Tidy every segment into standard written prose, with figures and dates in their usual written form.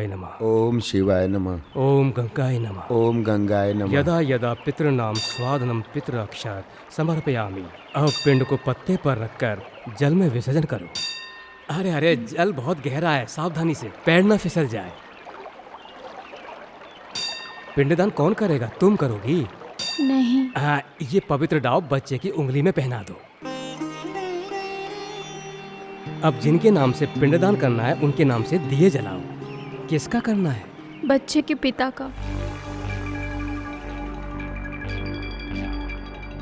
शिवाय नमः। ओम शिवाय नमः। ओम गंगाय नमः। ओम गंगाय नमः। यदा यदा पितृनाम स्वादनम पितृअक्षात समर्पयामि। अब पिंड को पत्ते पर रखकर जल में विसर्जन करो। अरे अरे, जल बहुत गहरा है, सावधानी से, पैर न फिसल जाए। पिंडदान कौन करेगा? तुम करोगी? नहीं। ये पवित्र डाव बच्चे की उंगली में पहना दो। अब जिनके नाम से पिंडदान करना है उनके नाम से दिए जलाओ। किसका करना है? बच्चे के पिता का।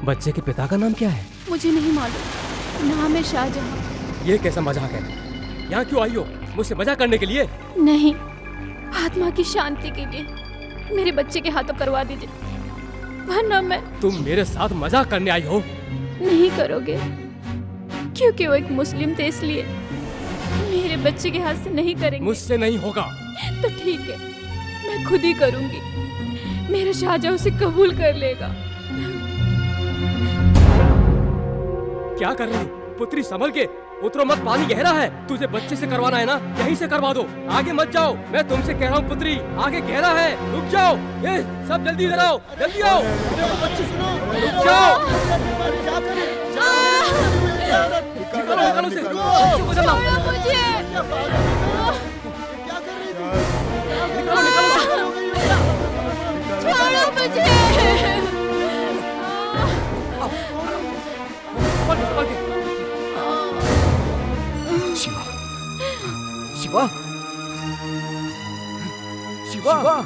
बच्चे के पिता का नाम क्या है? मुझे नहीं मालूम, नाम है शाहजहां। ये कैसा मजाक है? यहाँ क्यों आई हो? मुझसे मजाक करने के लिए? नहीं, आत्मा की शांति के लिए मेरे बच्चे के हाथों करवा दीजिए, वरना मैं। तुम मेरे साथ मजाक करने आई हो? नहीं करोगे? क्योंकि वो एक मुस्लिम थे, इसलिए मेरे बच्चे के हाथ से नहीं करेंगे। मुझसे नहीं होगा। तो ठीक है, मैं खुद ही करूंगी। मेरा शाहजहां उसे कबूल कर लेगा। क्या कर रही? पुत्री संभल के, उतरो मत, पानी गहरा है। तुझे बच्चे से करवाना है ना, यहीं से करवा दो, आगे मत जाओ। मैं तुमसे कह रहा हूँ पुत्री, आगे गहरा है, रुक जाओ। ये सब जल्दी इधर आओ, जल्दी आओ। बच्चे सुनो, रुक जाओ। निकालो उसे, बच्चे को जलाओ। छोड़ो मुझे। शिवा, शिवा, शिवा।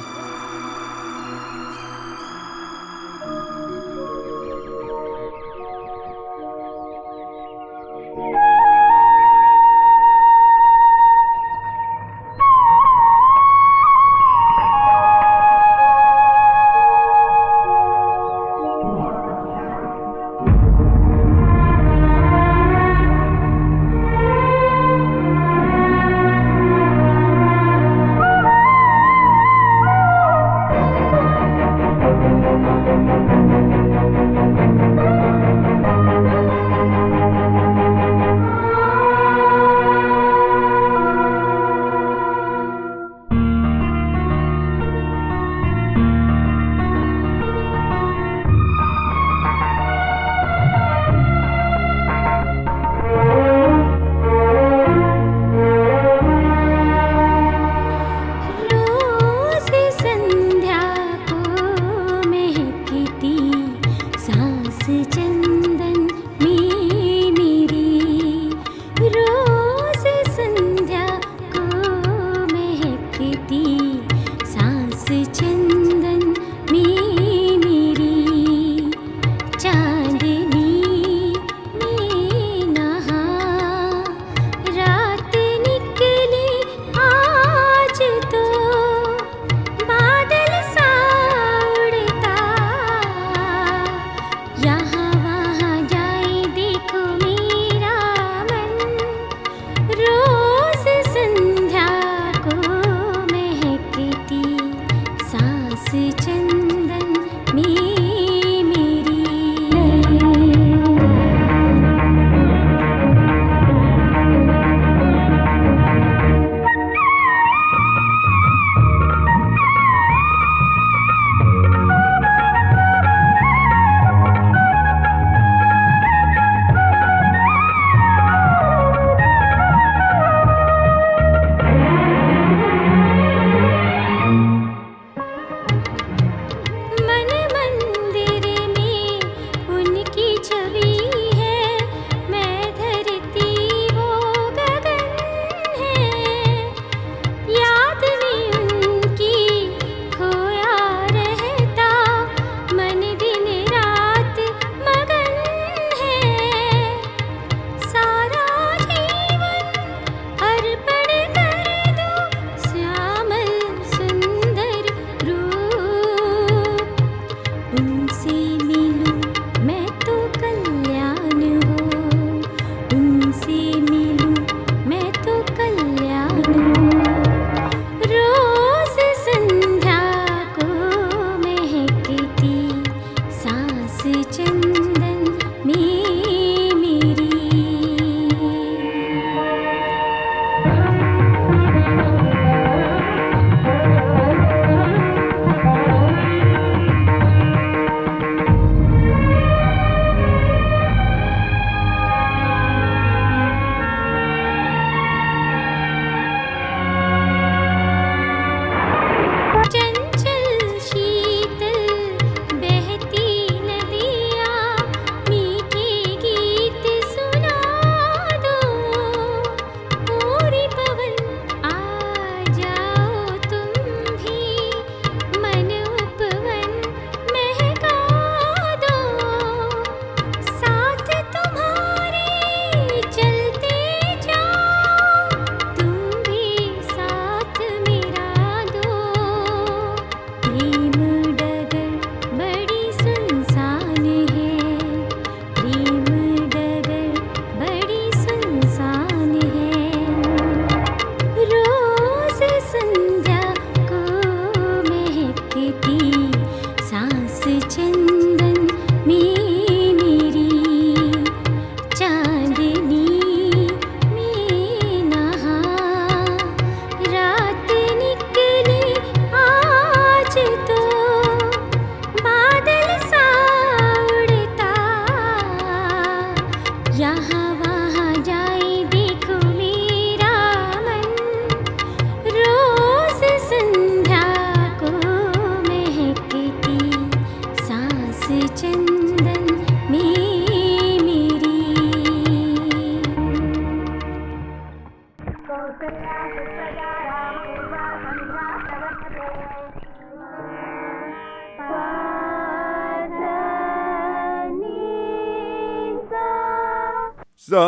सा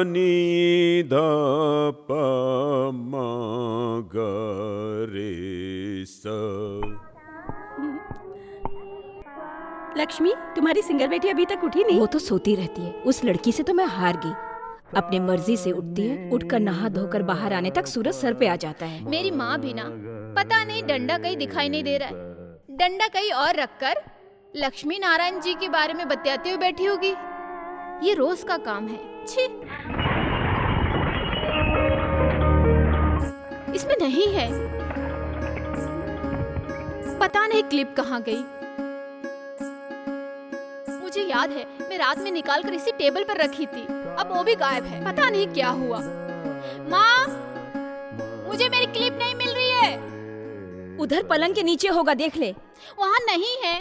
नी धा पा मा गा रे सा। लक्ष्मी, तुम्हारी सिंगर बेटी अभी तक उठी नहीं? वो तो सोती रहती है। उस लड़की से तो मैं हार गई। अपने मर्जी से उठती है, उठकर नहा धोकर बाहर आने तक सूरज सर पे आ जाता है। मेरी माँ भी ना, पता नहीं डंडा कहीं दिखाई नहीं दे रहा है, डंडा कहीं और रखकर लक्ष्मी नारायण जी के बारे में बतियाते हुए बैठी होगी। ये रोज का काम है। छी, इसमें नहीं है। पता नहीं क्लिप कहाँ गई। मुझे याद है मैं रात में निकाल कर इसी टेबल पर रखी थी, अब वो भी गायब है। पता नहीं क्या हुआ। माँ, मुझे मेरी क्लिप नहीं मिल रही है। उधर पलंग के नीचे होगा, देख ले। वहाँ नहीं है,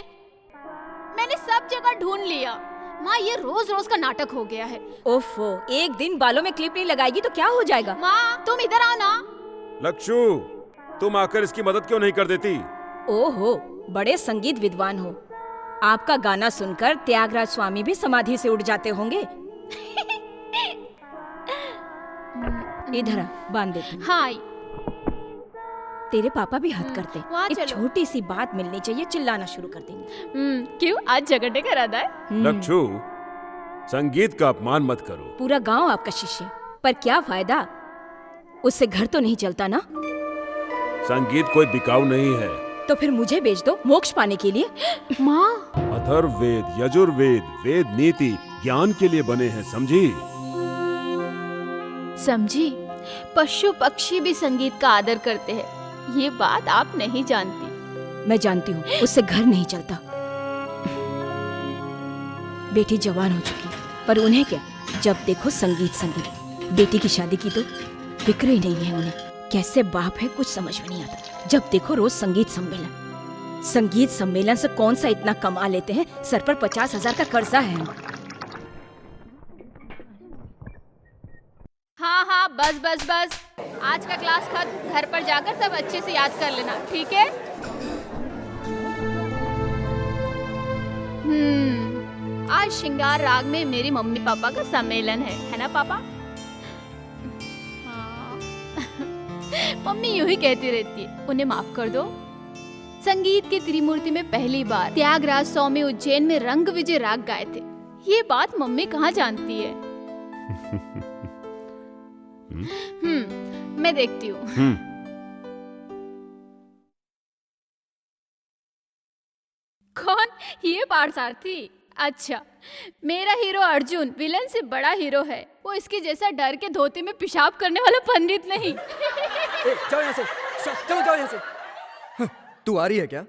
मैंने सब जगह ढूंढ लिया। माँ, ये रोज रोज का नाटक हो गया है। ओफो, एक दिन बालों में क्लिप नहीं लगाएगी तो क्या हो जाएगा? माँ, तुम इधर आओ ना। लक्षु, तुम आकर इसकी मदद क्यों नहीं कर देती? ओहो, बड़े संगीत विद्वान हो। आपका गाना सुनकर त्यागराज स्वामी भी समाधि से उठ जाते होंगे। इधर आ, बांध देती हूँ। हाँ, तेरे पापा भी हद करते। वहाँ एक चलो। छोटी सी बात मिलनी चाहिए, चिल्लाना शुरू कर देंगे। क्यों, आज झगड़ने का इरादा है? लक्षु, संगीत का अपमान मत करो। पूरा गांव आपका शिष्य, पर क्या फायदा? उससे घर तो नहीं चलता ना। संगीत कोई बिकाऊ नहीं है। तो फिर मुझे बेच दो मोक्ष पाने के लिए। माँ, अथर्ववेद, यजुर्वेद, वेद नीति ज्ञान के लिए बने हैं, समझी? समझी? पशु पक्षी भी संगीत का आदर करते हैं, ये बात आप नहीं जानती। मैं जानती हूँ, उससे घर नहीं चलता। बेटी जवान हो चुकी, पर उन्हें क्या, जब देखो संगीत संगीत। बेटी की शादी की तो फिक्र ही नहीं है उन्हें। कैसे बाप है कुछ समझ में नहीं आता। जब देखो रोज संगीत सम्मेलन। संगीत सम्मेलन से कौन सा इतना कमा लेते हैं? सर पर 50,000 का कर्जा है। हाँ हाँ, बस बस बस, आज का क्लास खत्म। घर पर जाकर सब अच्छे से याद कर लेना, ठीक है? आज श्रृंगार राग में मेरे मम्मी पापा का सम्मेलन है ना पापा? हाँ। मम्मी यूं ही कहती रहती है, उन्हें माफ कर दो। संगीत की त्रिमूर्ति में पहली बार त्यागराज स्वामी उज्जैन में रंग विजय राग गाए थे। ये बात मम्मी कहाँ जानती है? मैं देखती हूँ। कौन? ये पार्थसारथी? अच्छा, मेरा हीरो अर्जुन विलन से बड़ा हीरो है। वो इसके जैसा डर के धोती में पेशाब करने वाला पंडित नहीं। जाओ यहाँ से, चलो जाओ यहाँ से। तू आ रही है क्या?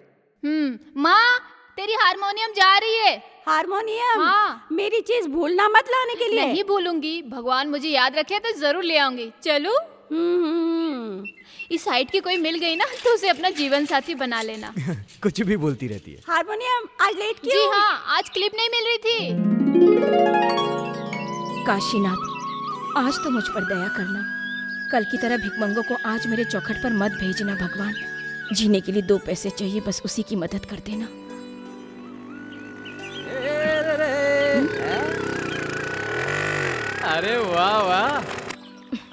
माँ, तेरी हारमोनियम जा रही है। हारमोनियम? हाँ। मेरी चीज भूलना मत लाने के लिए। नहीं भूलूंगी, भगवान मुझे याद रखे तो जरूर ले आऊंगी। चलूं? इस साइड की कोई मिल गई ना तो उसे अपना जीवन साथी बना लेना। कुछ भी बोलती रहती है। हारमोनियम, आज लेट क्यों? जी हाँ, आज क्लिप नहीं मिल रही थी। काशीनाथ, आज तो मुझ पर दया करना। कल की तरह भिखमंगों को आज मेरे चौखट पर मत भेजना भगवान। जीने के लिए 2 पैसे चाहिए, बस उसी की मदद कर देना। अरे वाह वाह,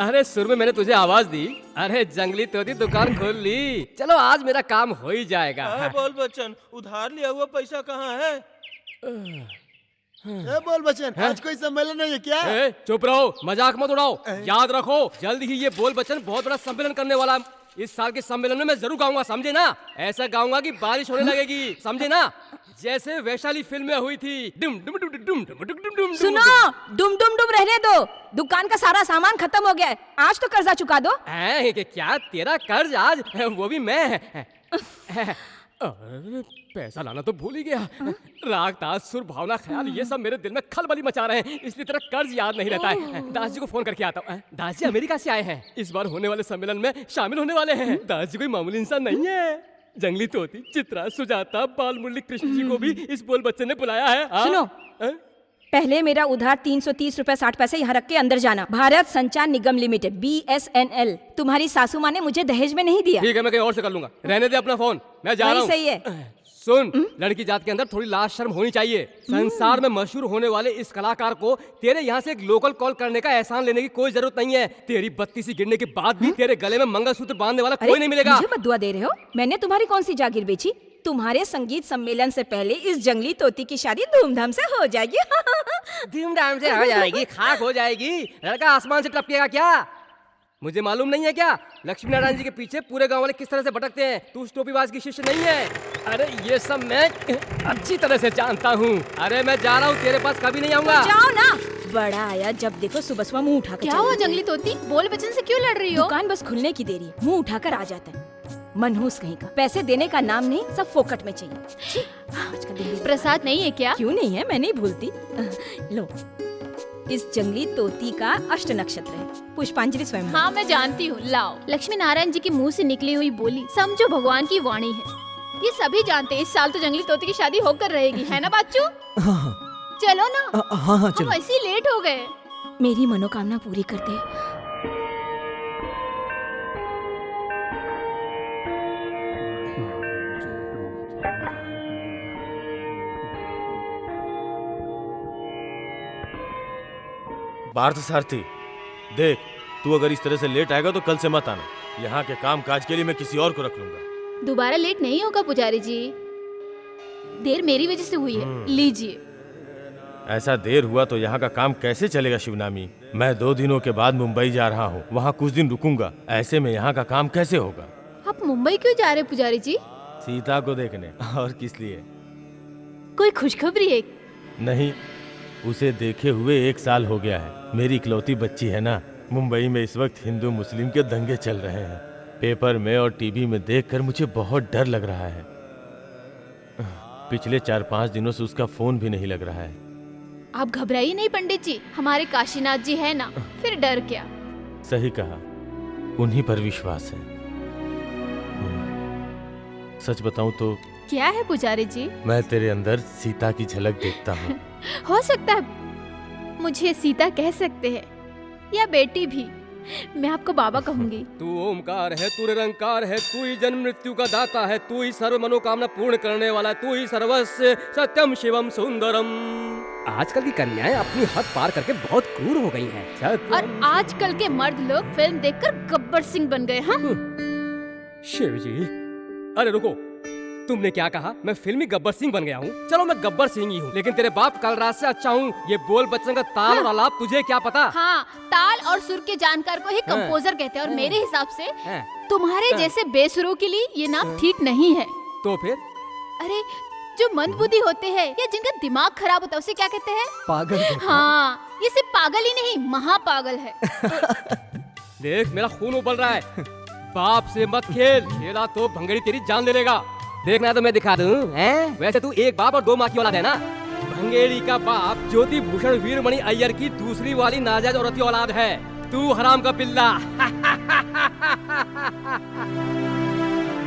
अरे सुर में मैंने तुझे आवाज दी। अरे जंगली तोती दुकान खोल ली। चलो आज मेरा काम हो ही जाएगा। बोल बच्चन, उधार लिया हुआ पैसा कहाँ है? बोल बच्चन, आज कोई सम्मेलन नहीं है क्या? चुप रहो, मजाक मत उड़ाओ। याद रखो, जल्द ही ये बोल बच्चन बहुत बड़ा सम्मेलन करने वाला है। इस साल के सम्मेलन में मैं जरूर गाऊंगा, समझे ना? ऐसा गाऊंगा कि बारिश होने लगेगी, समझे ना? जैसे वैशाली फिल्म में हुई थी। डुम डुम डुम डुम डुम डुम डुम डुम। सुनो, डुम डुम डुम रहने दो। दुकान का सारा सामान खत्म हो गया है। आज तो कर्जा चुका दो। क्या तेरा कर्ज आज? वो भी मैं। पैसा लाना तो भूल ही गया। राग ताज सुर भावना ख्याल ये सब मेरे दिल में खलबली मचा रहे हैं, इसलिए तेरा कर्ज याद नहीं रहता है। दास जी को फोन करके आता हूँ। दास जी अमेरिका से आए हैं, इस बार होने वाले सम्मेलन में शामिल होने वाले हैं। दास जी कोई मामूली इंसान नहीं है। जंगली तोती, चित्रा, सुजाता, बाल मुरली कृष्ण जी को भी इस बोल बच्चन ने बुलाया है। सुनो, पहले मेरा उधार 330 रुपए 60 पैसे यहाँ रख के अंदर जाना। भारत संचार निगम लिमिटेड BSNL। तुम्हारी सासू माँ ने मुझे दहेज में नहीं दिया। ठीक है, मैं कहीं और से कर लूंगा। रहने दे अपना फोन, मैं जा रहा हूँ। सही है। सुन, लड़की जात के अंदर थोड़ी लाज शर्म होनी चाहिए। संसार में मशहूर होने वाले इस कलाकार को तेरे यहाँ से एक लोकल कॉल करने का एहसान लेने की कोई जरूरत नहीं है। तेरी बत्ती सी गिरने के बाद भी तेरे गले में मंगलसूत्र बांधने वाला कोई नहीं मिलेगा। मुझे मत दुआ दे रहे हो? मैंने तुम्हारी कौन सी जागीर बेची? तुम्हारे संगीत सम्मेलन से पहले इस जंगली तोती की शादी धूमधाम से हो जाएगी। धूमधाम से हो जाएगी, खाक हो जाएगी। लड़का आसमान से टपकेगा क्या? मुझे मालूम नहीं है क्या लक्ष्मी नारायण जी के पीछे पूरे गांव वाले किस तरह से भटकते हैं? तू उस टोपीबाज की शिष्य नहीं है। अरे ये सब मैं अच्छी तरह से जानता हूँ। अरे मैं जा रहा हूँ, तेरे पास कभी नहीं आऊंगा। जाओ ना। बड़ा आया जब देखो सुबह सुबह मुंह उठाकर। क्या हुआ जंगली तोती, बोल बचन से क्यों लड़ रही हो? दुकान बस खुलने की देरी है, मुंह उठाकर आ जाता है। मनहूस कहीं का, पैसे देने का नाम नहीं, सब फोकट में चाहिए। आज का दिन प्रसाद नहीं है क्या? क्यों नहीं है, मैं नहीं भूलती। लो, इस जंगली तोती का अष्ट नक्षत्र है, पुष्पांजलि स्वयं। हाँ मैं जानती हूँ, लाओ। लक्ष्मी नारायण जी के मुंह से निकली हुई बोली समझो भगवान की वाणी है। ये सभी जानते हैं इस साल तो जंगली तोती की शादी होकर रहेगी, है ना बाचू? चलो ना। हाँ हम ऐसे ही लेट हो गए। मेरी मनोकामना पूरी कर दे। पार्थ सारथी, देख तू अगर इस तरह से लेट आएगा तो कल से मत आना। यहाँ के काम काज के लिए मैं किसी और को रख लूंगा। दोबारा लेट नहीं होगा पुजारी जी, देर मेरी वजह से हुई है, लीजिए। ऐसा देर हुआ तो यहाँ का काम कैसे चलेगा शिवनामी? मैं 2 दिनों के बाद मुंबई जा रहा हूँ, वहाँ कुछ दिन रुकूंगा। ऐसे में यहाँ का काम कैसे होगा? आप मुंबई क्यों जा रहे पुजारी जी? सीता को देखने, और किस लिए? कोई खुशखबरी है? नहीं, उसे देखे हुए 1 साल हो गया है। मेरी इकलौती बच्ची है ना। मुंबई में इस वक्त हिंदू मुस्लिम के दंगे चल रहे हैं। पेपर में और टीवी में देखकर मुझे बहुत डर लग रहा है। पिछले 4-5 दिनों से उसका फोन भी नहीं लग रहा है। आप घबराइए नहीं पंडित जी, हमारे काशीनाथ जी है ना, फिर डर क्या। सही कहा, उन्हीं पर विश्वास है। सच बताऊं तो क्या है पुजारी जी? मैं तेरे अंदर सीता की झलक देखता हूँ। हो सकता है मुझे सीता कह सकते हैं, या बेटी भी। मैं आपको बाबा कहूंगी। तू ओमकार है, तू निरंकार है, तू ही जन्म मृत्यु का दाता है, तू ही सर्व मनोकामना पूर्ण करने वाला, तू ही सर्वस्व सत्यम शिवम सुंदरम। आजकल की कन्याएं अपनी हद पार करके बहुत क्रूर हो गई हैं। और आजकल के मर्द लोग फिल्म देखकर गब्बर सिंह बन गए। हाँ शिव जी, अरे रुको, तुमने क्या कहा? मैं फिल्मी गब्बर सिंह बन गया हूँ? चलो मैं गब्बर सिंह ही हूँ, लेकिन तेरे बाप कल रात से अच्छा हूँ। ये बोल बच्चन का ताल और आलाप तुझे क्या पता? हाँ, ताल और सुर के जानकार को ही कंपोजर कहते हैं, और मेरे हिसाब से तुम्हारे जैसे बेसुरों के लिए ये नाम ठीक नहीं है। तो फिर? अरे जो मंदबुद्धि होते हैं या जिनका दिमाग खराब होता है उसे क्या कहते हैं? पागल। हाँ, ये सिर्फ पागल ही नहीं, महापागल है। देख मेरा खून उबल रहा है। बाप से मत खेल, खेला तो भंगड़ी तेरी जान ले लेगा। देखना तो मैं दिखा दूं, हैं? वैसे तू एक बाप और 2 माँ की औलाद है ना। भंगेड़ी का बाप ज्योति भूषण वीरमणि अय्यर की दूसरी वाली नाजायज औरत की औलाद है। तू हराम का पिल्ला।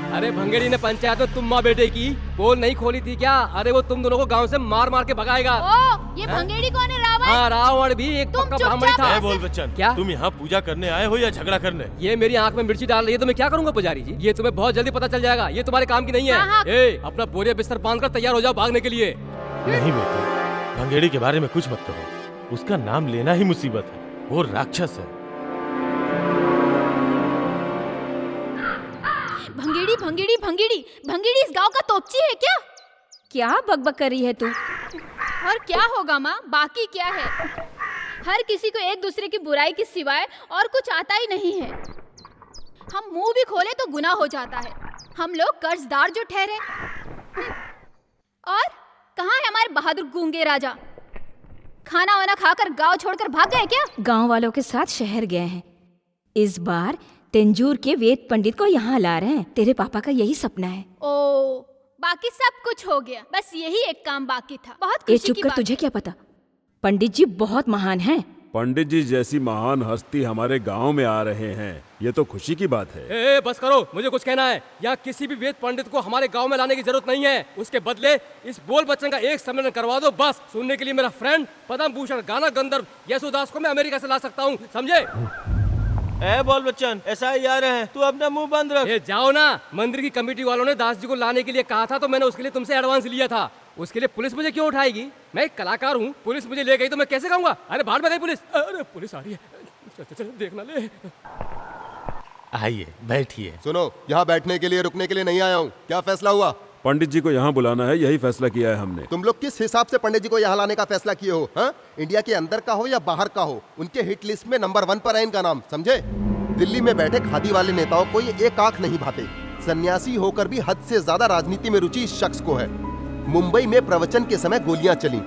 अरे भंगेड़ी ने पंचायत में तुम माँ बेटे की पोल नहीं खोली थी क्या? अरे वो तुम दोनों को गांव से मार मार के भगाएगा। ओ, ये भंगेड़ी कौन है? रावण? हाँ, रावण भी एक पक्का ब्राह्मण था। है बोल बच्चन, क्या? तुम यहाँ पूजा करने आए हो या झगड़ा करने? ये मेरी आंख में मिर्ची डाल रही है तो मैं क्या करूंगा पुजारी जी? ये तुम्हें बहुत जल्दी पता चल जाएगा, ये तुम्हारे काम की नहीं है। हाँ। ए, अपना बोरिया बिस्तर बांधकर तैयार हो जाओ भागने के लिए। नहीं बेटे, भंगेड़ी के बारे में कुछ मत कहो। उसका नाम लेना ही मुसीबत है। वो राक्षस है। भंगेड़ी भंगेड़ी भंगेड़ी भंगेड़ी इस गांव का तोपची है क्या? क्या बकबक कर रही है तू? और क्या होगा माँ, बाकी क्या है? हर किसी को एक दूसरे की बुराई के सिवाय और कुछ आता ही नहीं है। हम मुंह भी खोले तो गुनाह हो जाता है। हम लोग कर्जदार जो ठहरे। और कहाँ है हमारे बहादुर गूंगे राजा? खाना वाना खाकर गांव छोड़कर भाग गए क्या? गांव वालों के साथ शहर गए हैं। इस बार तेंजूर के वेद पंडित को यहाँ ला रहे हैं। तेरे पापा का यही सपना है। ओ, बाकी सब कुछ हो गया, बस यही एक काम बाकी था। बहुत ए खुशी चुप की कर, बात। तुझे क्या पता? पंडित जी बहुत महान हैं। पंडित जी जैसी महान हस्ती हमारे गांव में आ रहे हैं, ये तो खुशी की बात है। ए, बस करो, मुझे कुछ कहना है। यहाँ किसी भी वेद पंडित को हमारे गांव में लाने की जरूरत नहीं है। उसके बदले इस बोल बच्चन का एक सम्मेलन करवा दो बस। सुनने के लिए मेरा फ्रेंड पद्म भूषण गाना गंधर्व यशोदास को मैं अमेरिका से ला सकता हूँ, समझे? ए बोल बच्चन, SI आ रहे हैं, तू अपना मुंह बंद रख। ये जाओ ना, मंदिर की कमेटी वालों ने दास जी को लाने के लिए कहा था, तो मैंने उसके लिए तुमसे एडवांस लिया था। उसके लिए पुलिस मुझे क्यों उठाएगी? मैं एक कलाकार हूँ, पुलिस मुझे ले गई तो मैं कैसे कहूँगा अरे बाहर में गई पुलिस, अरे पुलिस आ रही है, चल चल देखना ले। आइए बैठिए। सुनो, यहाँ बैठने के लिए रुकने के लिए नहीं आया हूँ। क्या फैसला हुआ? पंडित जी को यहाँ बुलाना है, यही फैसला किया है हमने। तुम लोग किस हिसाब से पंडित जी को यहाँ लाने का फैसला किए हो? हाँ? इंडिया के अंदर का हो या बाहर का हो, उनके हिट लिस्ट में नंबर 1 पर है इनका नाम, समझे? दिल्ली में बैठे खादी वाले नेताओं को ये एक आंख नहीं भाते। सन्यासी होकर भी हद से ज्यादा राजनीति में रुचि इस शख्स को है। मुंबई में प्रवचन के समय गोलियां चली।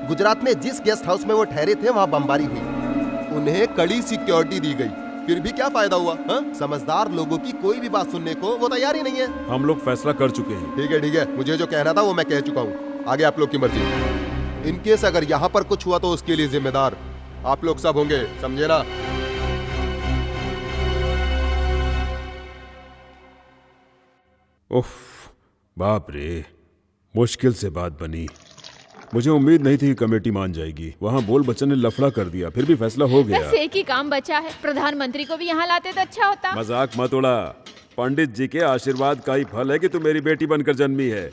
गुजरात में जिस गेस्ट हाउस में वो ठहरे थे वहाँ बमबारी हुई। उन्हें कड़ी सिक्योरिटी दी गई, फिर भी क्या फायदा हुआ? हाँ? समझदार लोगों की कोई भी बात सुनने को वो तैयार ही नहीं है। हम लोग फैसला कर चुके हैं। ठीक है, मुझे जो कहना था वो मैं कह चुका हूँ। आगे आप लोग की मर्जी। इनकेस अगर यहाँ पर कुछ हुआ तो उसके लिए जिम्मेदार आप लोग सब होंगे, समझे ना? उफ, बाप रे, मुश्किल से बात बनी। मुझे उम्मीद नहीं थी कि कमेटी मान जाएगी। वहाँ बोल बच्चन ने लफड़ा कर दिया, फिर भी फैसला हो गया। बस एक ही काम बचा है, प्रधानमंत्री को भी यहाँ लाते तो अच्छा होता। मजाक मत उड़ा। पंडित जी के आशीर्वाद का ही फल है कि तू मेरी बेटी बनकर जन्मी है।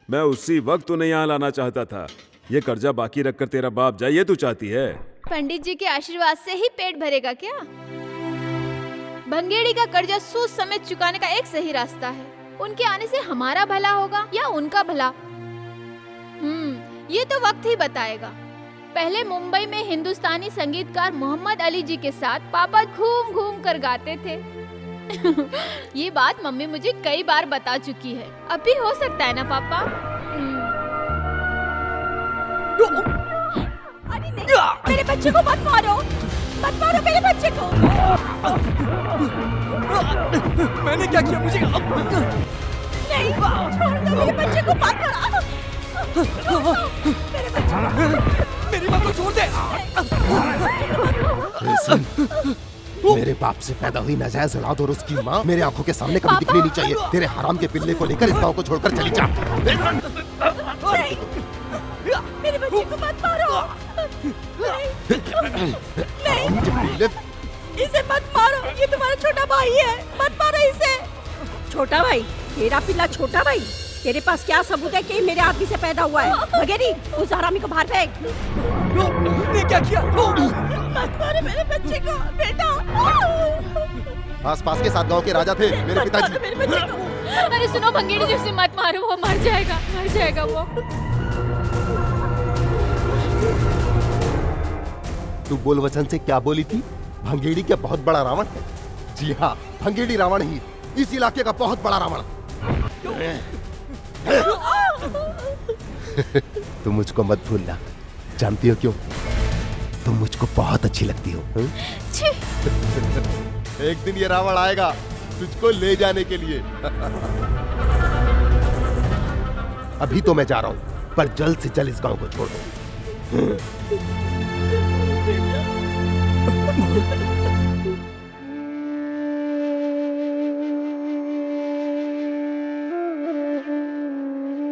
मैं उसी वक्त तुम्हें यहाँ लाना चाहता था। ये कर्जा बाकी रखकर तेरा बाप जाए, ये तू चाहती है? पंडित जी के आशीर्वाद से ही पेट भरेगा क्या? भंगेड़ी का कर्जा सूद समेत चुकाने का एक सही रास्ता है। उनके आने से हमारा भला होगा या उनका भला, ये तो वक्त ही बताएगा। पहले मुंबई में हिंदुस्तानी संगीतकार मोहम्मद अली जी के साथ पापा घूम घूम कर गाते थे। ये बात मम्मी मुझे कई बार बता चुकी है। अभी हो सकता है ना पापा? अरे नहीं, मेरे बच्चे को मत मारो, मत मारो मेरे बच्चे को। मैंने क्या किया? मुझे नहीं, छोड़ दो मेरे बच्चे को, मत मारो। मेरी माँ को छोड़ दे। मेरे बाप से पैदा हुई नाजायज औलाद और उसकी माँ मेरे आंखों के सामने कभी दिखनी नहीं चाहिए। तेरे हराम के पिल्ले को लेकर इस गांव को छोड़कर चली जा। नहीं, मेरे बच्चे को मत मारो। नहीं, इसे मत मारो, ये तुम्हारा छोटा भाई है, मत मारो इसे। छोटा भाई? तेरा पिल्ला छोटा भाई? तेरे पास क्या सबूत है कि मेरे आदमी से पैदा हुआ है? भगेरी, उस हरामी को बाहर फेंक। ने क्या किया? मत मारो मेरे बच्चे को, बेटा। आसपास के 7 गांव के राजा थे मेरे पिताजी। मेरे बच्चे को। अरे सुनो भंगेड़ी जी, उसे मत मारो, वो मर जाएगा वो। तू बोल वचन से क्या बोली थी? भंगेड़ी क्या बहुत बड़ा रावण है? जी हाँ, भंगेड़ी रावण ही, इस इलाके का बहुत बड़ा रावण। तुम मुझको मत भूलना। जानती हो क्यों? तुम मुझको बहुत अच्छी लगती हो। एक दिन ये रावण आएगा तुझको ले जाने के लिए। अभी तो मैं जा रहा हूं, पर जल्द से जल्द इस गांव को छोड़ दो।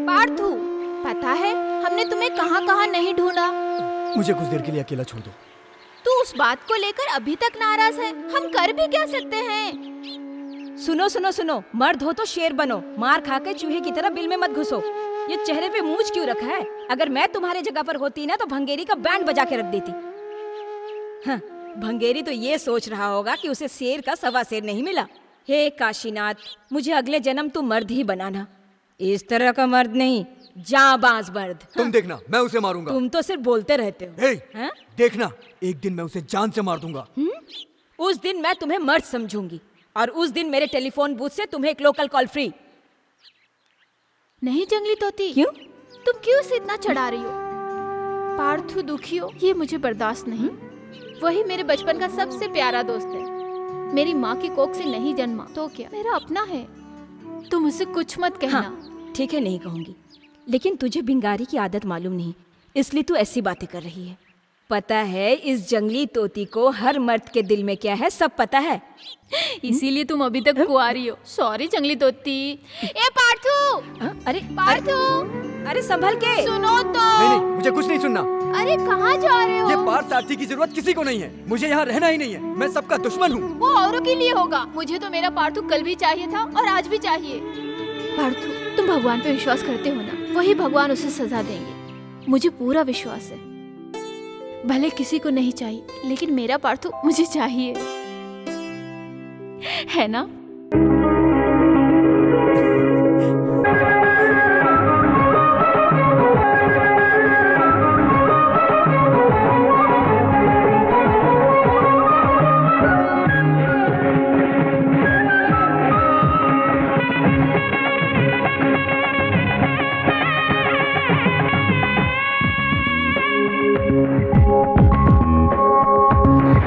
पार्थू, पता है हमने तुम्हें कहां नहीं ढूंढा। मुझे कुछ देर के लिए अकेला छोड़ दो। तू उस बात को लेकर अभी तक नाराज है, हम कर भी क्या सकते हैं? सुनो, मर्द हो तो शेर बनो, मार खा के चूहे की तरह बिल में मत घुसो। ये चेहरे पे मूंछ क्यों रखा है? अगर मैं तुम्हारे जगह पर होती ना तो भंगेरी का बैंड बजा के रख देती। हाँ, भंगेरी तो ये सोच रहा होगा कि उसे शेर का सवा शेर नहीं मिला। हे काशीनाथ, मुझे अगले जन्म तू मर्द ही बनाना, इस तरह का मर्द नहीं, जाबाज मर्द। तुम देखना, मैं उसे मारूंगा। तुम तो सिर्फ बोलते रहते हो। हे, देखना, एक दिन मैं उसे जान से मार दूंगा। उस दिन मैं तुम्हें मर्द समझूंगी और उस दिन मेरे टेलीफोन बूथ से तुम्हें एक लोकल कॉल फ्री। नहीं जंगली तोती, क्यों? तुम क्यों उसे इतना चढ़ा रही हो? पार्थू दुखी हो, ये मुझे बर्दाश्त नहीं। वही मेरे बचपन का सबसे प्यारा दोस्त है। मेरी माँ की कोख से नहीं जन्मा तो क्या, मेरा अपना है। तुम उसे कुछ मत कहना। हाँ, ठीक है, नहीं कहूंगी, लेकिन तुझे भिंगारी की आदत मालूम नहीं, इसलिए तू ऐसी बातें कर रही है। पता है इस जंगली तोती को हर मर्द के दिल में क्या है, सब पता है। इसीलिए तुम अभी तक कुंवारी हो। सॉरी जंगली तोती। ए पार्थू, अरे पार्थू, अरे संभल के। सुनो तो। नहीं नहीं, मुझे कुछ नहीं सुनना। अरे कहाँ जा रहे हो? ये पार्थ सारथी की जरूरत किसी को नहीं है। मुझे यहाँ रहना ही नहीं है। मैं सबका दुश्मन हूँ। वो औरों के लिए होगा। मुझे तो मेरा पार्थू कल भी चाहिए था और आज भी चाहिए। पार्थू, तुम भगवान पे विश्वास करते हो ना? वही भगवान उसे सजा देंगे, मुझे पूरा विश्वास है। भले किसी को नहीं चाहिए, लेकिन मेरा पार्थू मुझे चाहिए, है ना?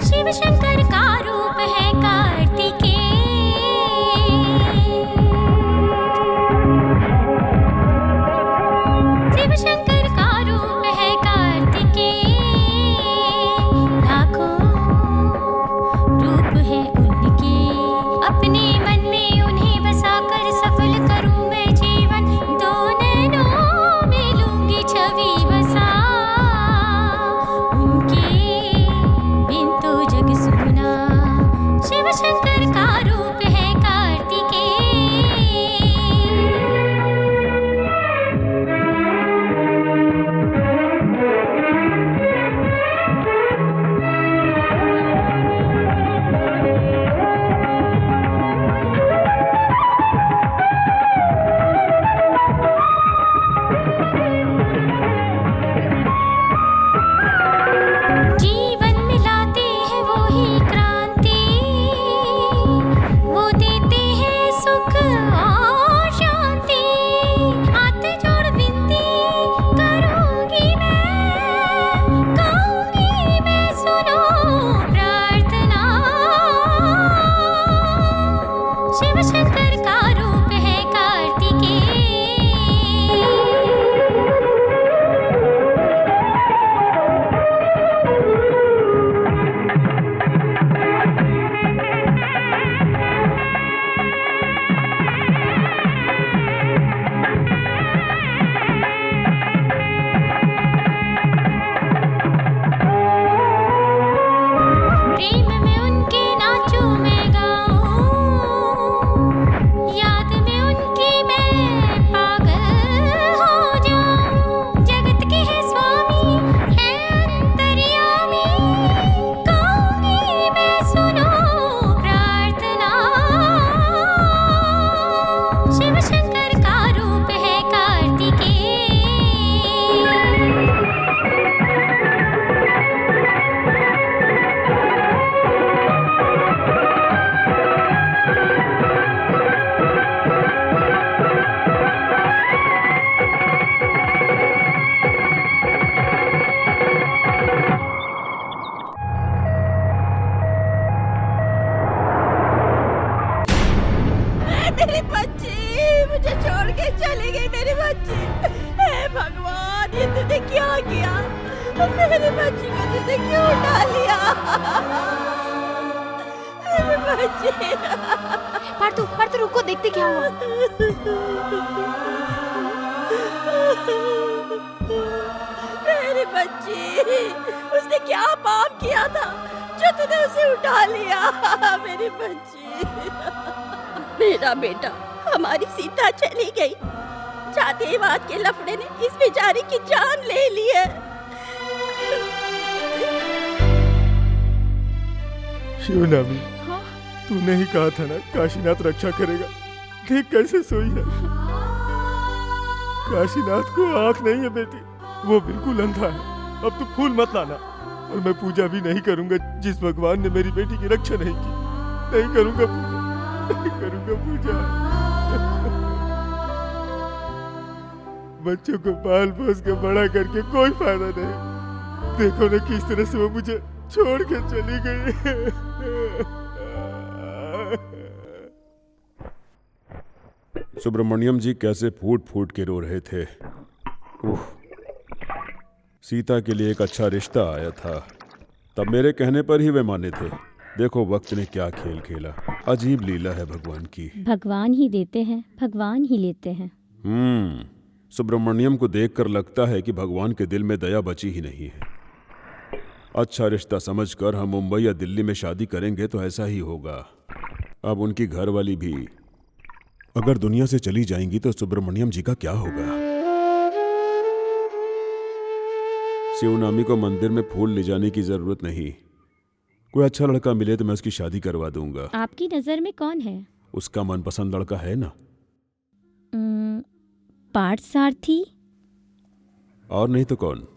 शिव शंकर का रूप है कार्तिकेय। शिव शंकर का रूप है कार्तिकेय। लाखों रूप है उनके, अपने मन में उन्हें बसाकर सफल करूं मैं जीवन। दो नैनों में लूंगी छवि बसा उनके, बिन तो जग सुना। शिव शंकर का रूप है कार्तिकेय। जीवन में लाते हैं वो ही क्रांति, वो देते हैं सुख और शांति। हाथ जोड़ विनती करूंगी मैं, गाऊंगी मैं सुनो प्रार्थना। शिव शंकर का रूप है कार्तिकेय। प्रेम में उनके नाचूं मैं गाऊं, याद में उनकी मैं पागल हो जाऊं। जगत के है स्वामी है अंतर्यामी, गाऊंगी मैं सुनो प्रार्थना। शिव शंकर का रूप है कार्तिकेय। मेरी बच्ची मुझे छोड़ के चली गई। मेरी बच्ची, हे भगवान, ये तूने क्या किया? मेरी बच्ची को तूने क्यों उठा लिया? मेरी बच्ची। पार्थू, पार्थू रुको, देखते क्या हुआ। मेरी बच्ची, उसने क्या पाप किया था जो तूने उसे उठा लिया? मेरी बच्ची। मेरा बेटा, हमारी सीता चली गई। जातिवाद के लफड़े ने इस बेचारी की जान ले ली है। शिवनामी, तूने ही कहा था ना काशीनाथ रक्षा करेगा। देख कैसे सोई है। काशीनाथ को आंख नहीं है बेटी, वो बिल्कुल अंधा है। अब तू फूल मत लाना, और मैं पूजा भी नहीं करूंगा जिस भगवान ने मेरी बेटी की रक्षा नहीं की। नहीं करूंगा पूजा, नहीं करूंगा पूजा। बच्चों को पाल पोस के बड़ा करके कोई फायदा नहीं। देखो ना किस तरह से वो मुझे छोड़ के चली गई। सुब्रमण्यम जी कैसे फूट फूट के रो रहे थे। उफ, सीता के लिए एक अच्छा रिश्ता आया था, तब मेरे कहने पर ही वे माने थे। देखो वक्त ने क्या खेल खेला। अजीब लीला है भगवान की। भगवान ही देते हैं, भगवान ही लेते हैं। सुब्रमण्यम को देखकर लगता है कि भगवान के दिल में दया बची ही नहीं है। अच्छा रिश्ता समझकर हम मुंबई या दिल्ली में शादी करेंगे तो ऐसा ही होगा। अब उनकी घरवाली भी अगर दुनिया से चली जाएंगी तो सुब्रमण्यम जी का क्या होगा? शिवनामी को मंदिर में फूल ले जाने की जरूरत नहीं। कोई अच्छा लड़का मिले तो मैं उसकी शादी करवा दूंगा। आपकी नजर में कौन है? उसका मनपसंद लड़का है ना। पार्थसारथी। और नहीं तो कौन?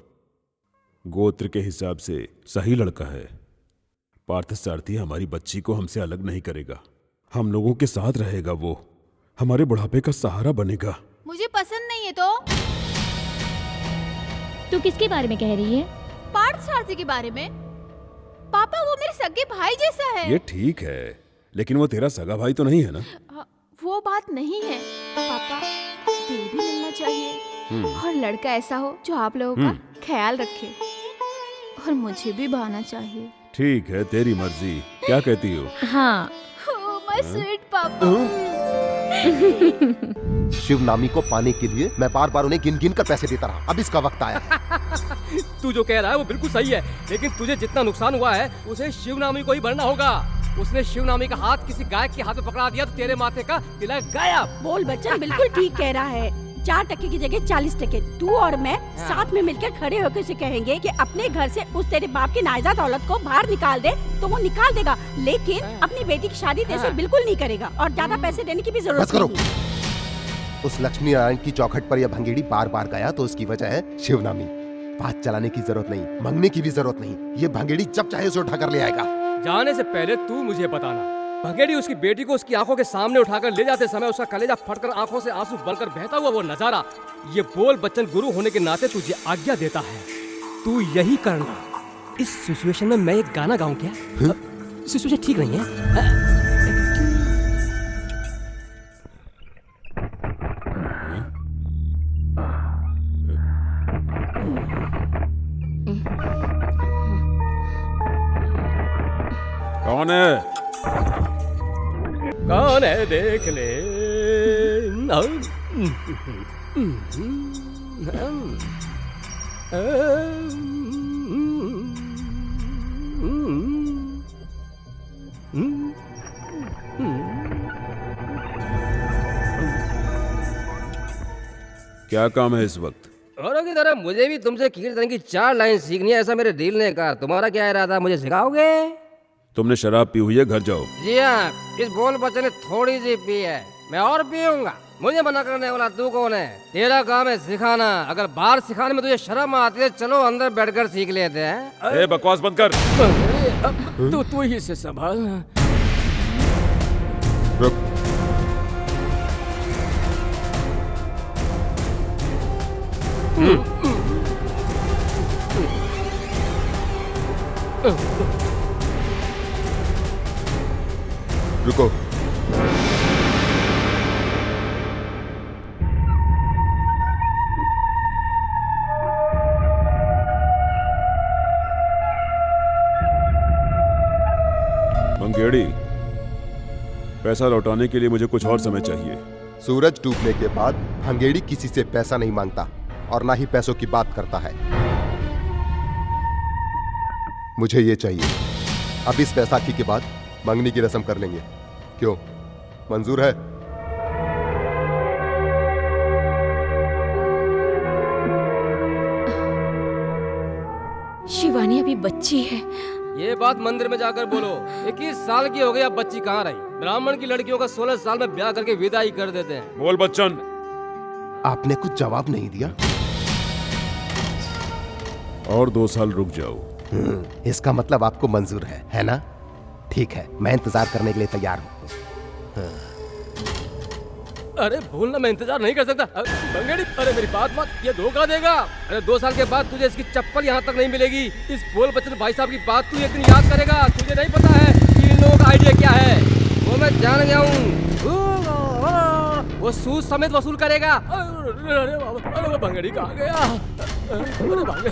गोत्र के हिसाब से सही लड़का है। पार्थसारथी हमारी बच्ची को हमसे अलग नहीं करेगा, हम लोगों के साथ रहेगा, वो हमारे बुढ़ापे का सहारा बनेगा। मुझे पसंद नहीं है तो। तू किसके बारे में कह रही है? पार्थसारथी के बारे में। पापा वो मेरे सगे भाई जैसा है। ये ठीक है, लेकिन वो तेरा सगा भाई तो नहीं है ना? वो बात नहीं है पापा, दिल भी मिलना चाहिए और लड़का ऐसा हो जो आप लोगों का ख्याल रखे और मुझे भी भाना चाहिए। ठीक है, तेरी मर्जी। क्या कहती हो? हाँ। माय स्वीट पापा। शिवनामी को पाने के लिए मैं बार बार उन्हें गिन गिन कर पैसे देता रहा। अब इसका वक्त आया। तू जो कह रहा है वो बिल्कुल सही है, लेकिन तुझे जितना नुकसान हुआ है उसे शिवनामी को ही भरना होगा। उसने शिवनामी का हाथ किसी गायक के हाथ में पकड़ा दिया तो तेरे माथे का तिलक गायब। बोल बच्चन बिल्कुल ठीक कह रहा है। 4 टके की जगह 40 टके तू और मैं साथ में मिलकर खड़े होकर उसे कहेंगे कि अपने घर से उस तेरे बाप की नाजायज औलाद को बाहर निकाल दे, तो वो निकाल देगा, लेकिन अपनी बेटी की शादी तेरे से बिल्कुल नहीं करेगा और ज्यादा पैसे देने की भी जरूरत नहीं। उस लक्ष्मी नारायण की चौखट पर यह भंगेड़ी बार बार गया तो उसकी वजह है शिवनामी। बात चलाने की जरूरत नहीं, मांगने की भी जरूरत नहीं। ये भंगेड़ी जब चाहे उसे उठा कर ले आएगा। जाने से पहले तू मुझे बताना, भंगेड़ी उसकी बेटी को उसकी आंखों के सामने उठाकर ले जाते समय उसका कलेजा फटकर आंखों से आंसू बनकर बहता हुआ वो नजारा, ये बोल बच्चन गुरु होने के नाते तुझे आज्ञा देता है, तू यही करना। इस सिचुएशन में मैं एक गाना गाऊं क्या? सिचुएशन ठीक नहीं है। कौन है? कौन है देख ले। क्या काम है इस वक्त? औरों की तरह मुझे भी तुमसे कीर्तन की 4 लाइन सीखनी है, ऐसा मेरे दिल ने कहा। तुम्हारा क्या इरादा, मुझे सिखाओगे? तुमने शराब पी हुई है, घर जाओ। जी हाँ, इस बोल बच्चन ने थोड़ी सी पी है, मैं और पीऊंगा। मुझे मना करने वाला तू कौन है? तेरा काम है सिखाना। अगर बाहर सिखाने में तुझे शर्म आती है, चलो अंदर बैठकर सीख लेते हैं। ए, बकवास बंद कर। तू ही से संभाल। रुक। रुको। मंगेड़ी, पैसा लौटाने के लिए मुझे कुछ और समय चाहिए। सूरज डूबने के बाद भंगेड़ी किसी से पैसा नहीं मांगता और ना ही पैसों की बात करता है। मुझे ये चाहिए। अब इस बैसाखी के बाद मंगनी की रस्म कर लेंगे। क्यों, मंजूर है? शिवानी अभी बच्ची है। ये बात मंदिर में जाकर बोलो। 21 साल की हो गई, अब बच्ची कहाँ रही? ब्राह्मण की लड़कियों का 16 साल में ब्याह करके विदाई कर देते हैं। बोल बच्चन। आपने कुछ जवाब नहीं दिया। और 2 साल रुक जाओ। इसका मतलब आपको मंजूर है ना? ठीक है, मैं इंतजार करने के लिए तैयार हूँ। अरे भूलना, मैं इंतजार नहीं कर सकता। भंगेड़ी, अरे मेरी बात मत, ये धोखा देगा। अरे 2 साल के बाद तुझे इसकी चप्पल यहाँ तक नहीं मिलेगी। इस बोल बच्चन भाई साहब की बात तू एक दिन याद करेगा। तुझे नहीं पता है कि इन लोगों का आइडिया क्या है। वो मैं जान गया हूँ, वो सूद समेत वसूल करेगा। अरे वो भंगेड़ी कहाँ गया? अरे भागे।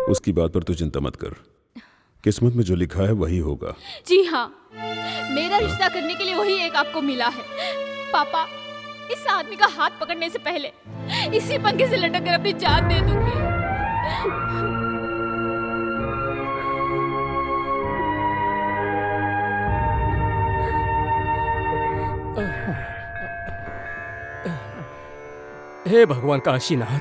उसकी बात पर तू चिंता मत कर, किस्मत में जो लिखा है वही होगा। जी हाँ, मेरा रिश्ता करने के लिए वही एक आपको मिला है। पापा, इस आदमी का हाथ पकड़ने से पहले इसी पंखे से लटक कर अपनी जान दे दूंगी। हे भगवान काशीनाथ,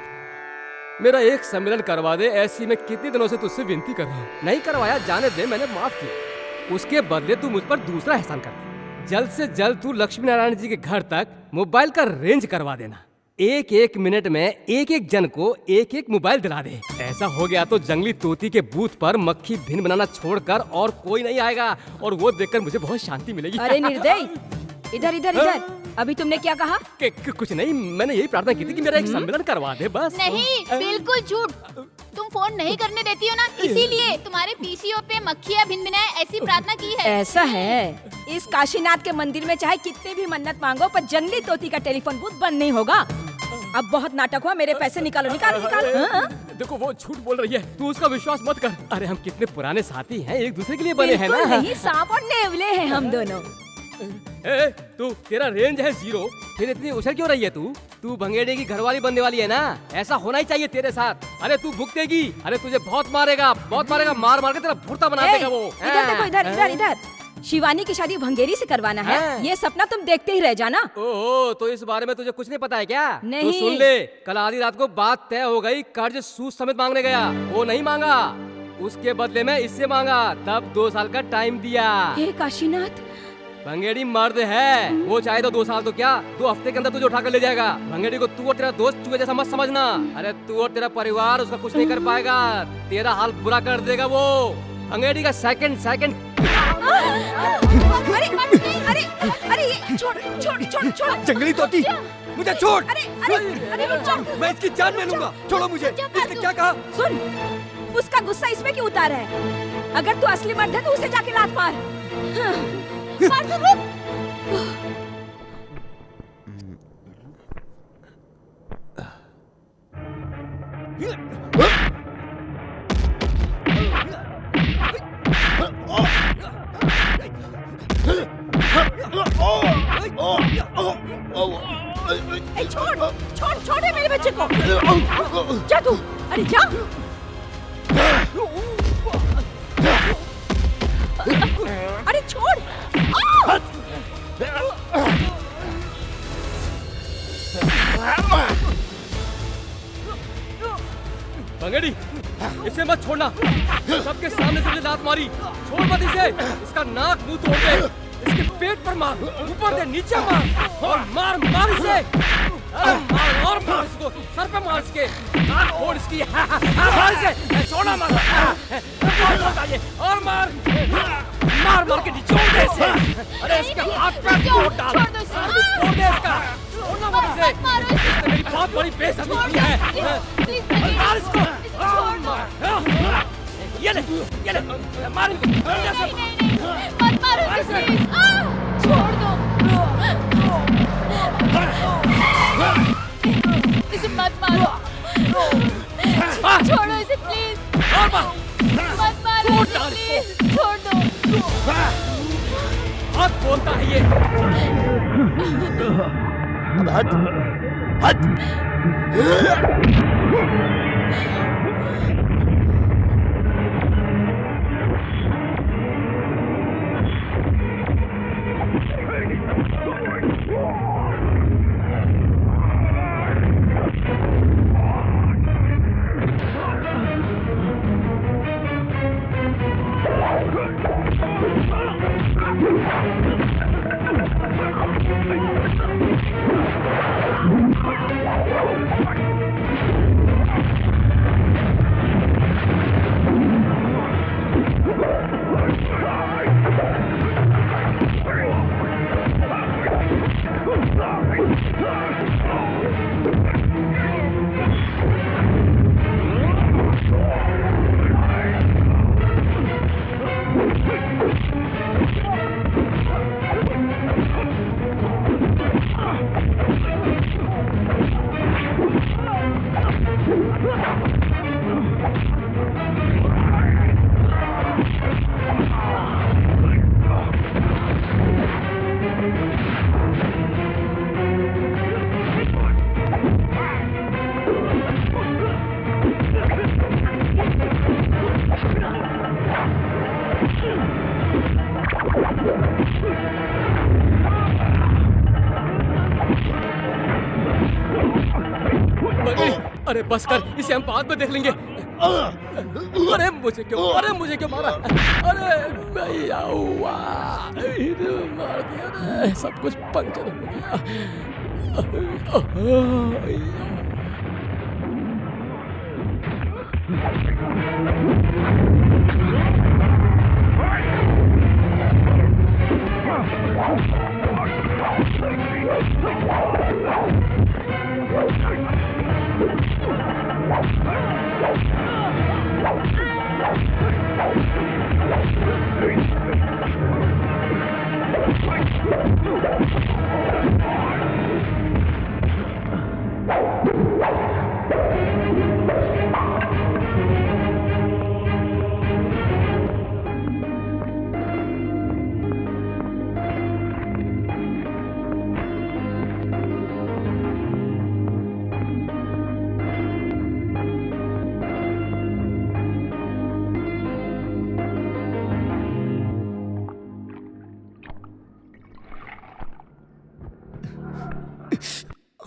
मेरा एक सम्मेलन करवा दे। ऐसी मैं कितने दिनों से तुझसे विनती कर रहा हूँ, नहीं करवाया, जाने दे, मैंने माफ किया। उसके बदले तू मुझ पर दूसरा एहसान कर दे। जल्द से जल्द तू लक्ष्मी नारायण जी के घर तक मोबाइल का रेंज करवा देना। एक एक मिनट में एक एक जन को एक एक मोबाइल दिला दे। ऐसा हो गया तो जंगली तोती के बूथ पर मक्खी भिन बनाना छोड़कर और कोई नहीं आएगा, और वो देखकर मुझे बहुत शांति मिलेगी। अरे निर्दयी, इधर इधर इधर, अभी तुमने क्या कहा? कुछ नहीं, मैंने यही प्रार्थना की थी कि मेरा एक सम्मेलन करवा दे बस। नहीं, बिल्कुल झूठ। तुम फोन नहीं करने देती हो ना, इसीलिए तुम्हारे पीसीओ पे मक्खियाँ भिनभिनाए ऐसी प्रार्थना की है। ऐसा है, इस काशीनाथ के मंदिर में चाहे कितनी भी मन्नत मांगो पर जंगली तोती का टेलीफोन बूथ बंद नहीं होगा। अब बहुत नाटक हुआ, मेरे पैसे निकालो निकालो निकालो। हाँ? देखो वो झूठ बोल रही है, तू उसका विश्वास मत कर। अरे हम कितने पुराने साथी हैं, एक दूसरे के लिए बने हैं ना। नहीं, सांप और नेवले हैं हम दोनों। तू, तेरा रेंज है 0, फिर इतनी उछल क्यों रही है तू भंगेड़े की घरवाली बनने वाली है ना। ऐसा होना ही चाहिए तेरे साथ। अरे तू भुगतेगी, अरे तुझे बहुत मारेगा, मार मार के तेरा भुर्ता बना देगा वो। इधर देखो, इधर इधर इधर। शिवानी की शादी भंगेरी से करवाना है, ये सपना तुम देखते ही रह जाना। ओहो, तो इस बारे में तुझे कुछ नहीं पता है क्या? नहीं। तू सुन ले, कल आधी रात को बात तय हो गई, कर्ज सूद समेत मांगने गया, वो नहीं मांगा, उसके बदले में इससे मांगा, तब 2 साल का टाइम दिया। हे काशीनाथ, भंगेड़ी मर्द है, वो चाहे तो 2 साल तो क्या 2 हफ्ते के अंदर तुझे उठा कर ले जाएगा। भंगेड़ी को तू और तेरा दोस्त चूहे जैसा मत समझना। अरे तू और तेरा परिवार उसका कुछ नहीं कर पाएगा, तेरा हाल बुरा कर देगा वो। भंगेड़ी का सेकंड अरे अरे छोड़ छोड़ छोड़ छोड़। जंगली तोती, मुझे छोड़। अरे रुक जा। मैं इसकी जान ले लूंगा, छोड़ो मुझे। इसने क्या कहा? सुन, उसका गुस्सा इसमें क्यों उतारा है? अगर तू असली मर्द है तो उसे जाके लात मार। मार तो रुक। छोड़ छोड़ छोड़ दे मेरे बच्चे को। जा तू, अरे जा। अरे छोड़। भंगेड़ी, इसे मत छोड़ना, सबके सामने से लात मारी, छोड़ मत इसे। इसका नाक मुंह तोड़ दे, इसके पेट पर मार, ऊपर दे, नीचे मार, और मार मार इसे। मार और मार इसको, सर पे मार इसके, नाक फोड़ इसकी। मार इसे, छोड़ना मत, और मार मार मार के निचोड़ दे इसे। अरे इसके हाथ पे तोड़ डाल, सर भी तोड़ दे इसका, छोड़ना मत इसे। इसने मेरी बहुत बड़ी बेइज्जती की है। मार इसको, ये ले मार इनको। नहीं, मत मारो इसे, छोड़ दो इसे, मत मारो, छोड़ो इसे प्लीज, मत मारो इसे प्लीज, छोड़ दो। बहुत बोलता है ये। अब हट हट। अरे बस कर, इसे हम बाद में देख लेंगे। अरे मुझे क्यों मारा? अरे भैया हुआ, मार दिया रे, सब कुछ पंक्चर हो गया।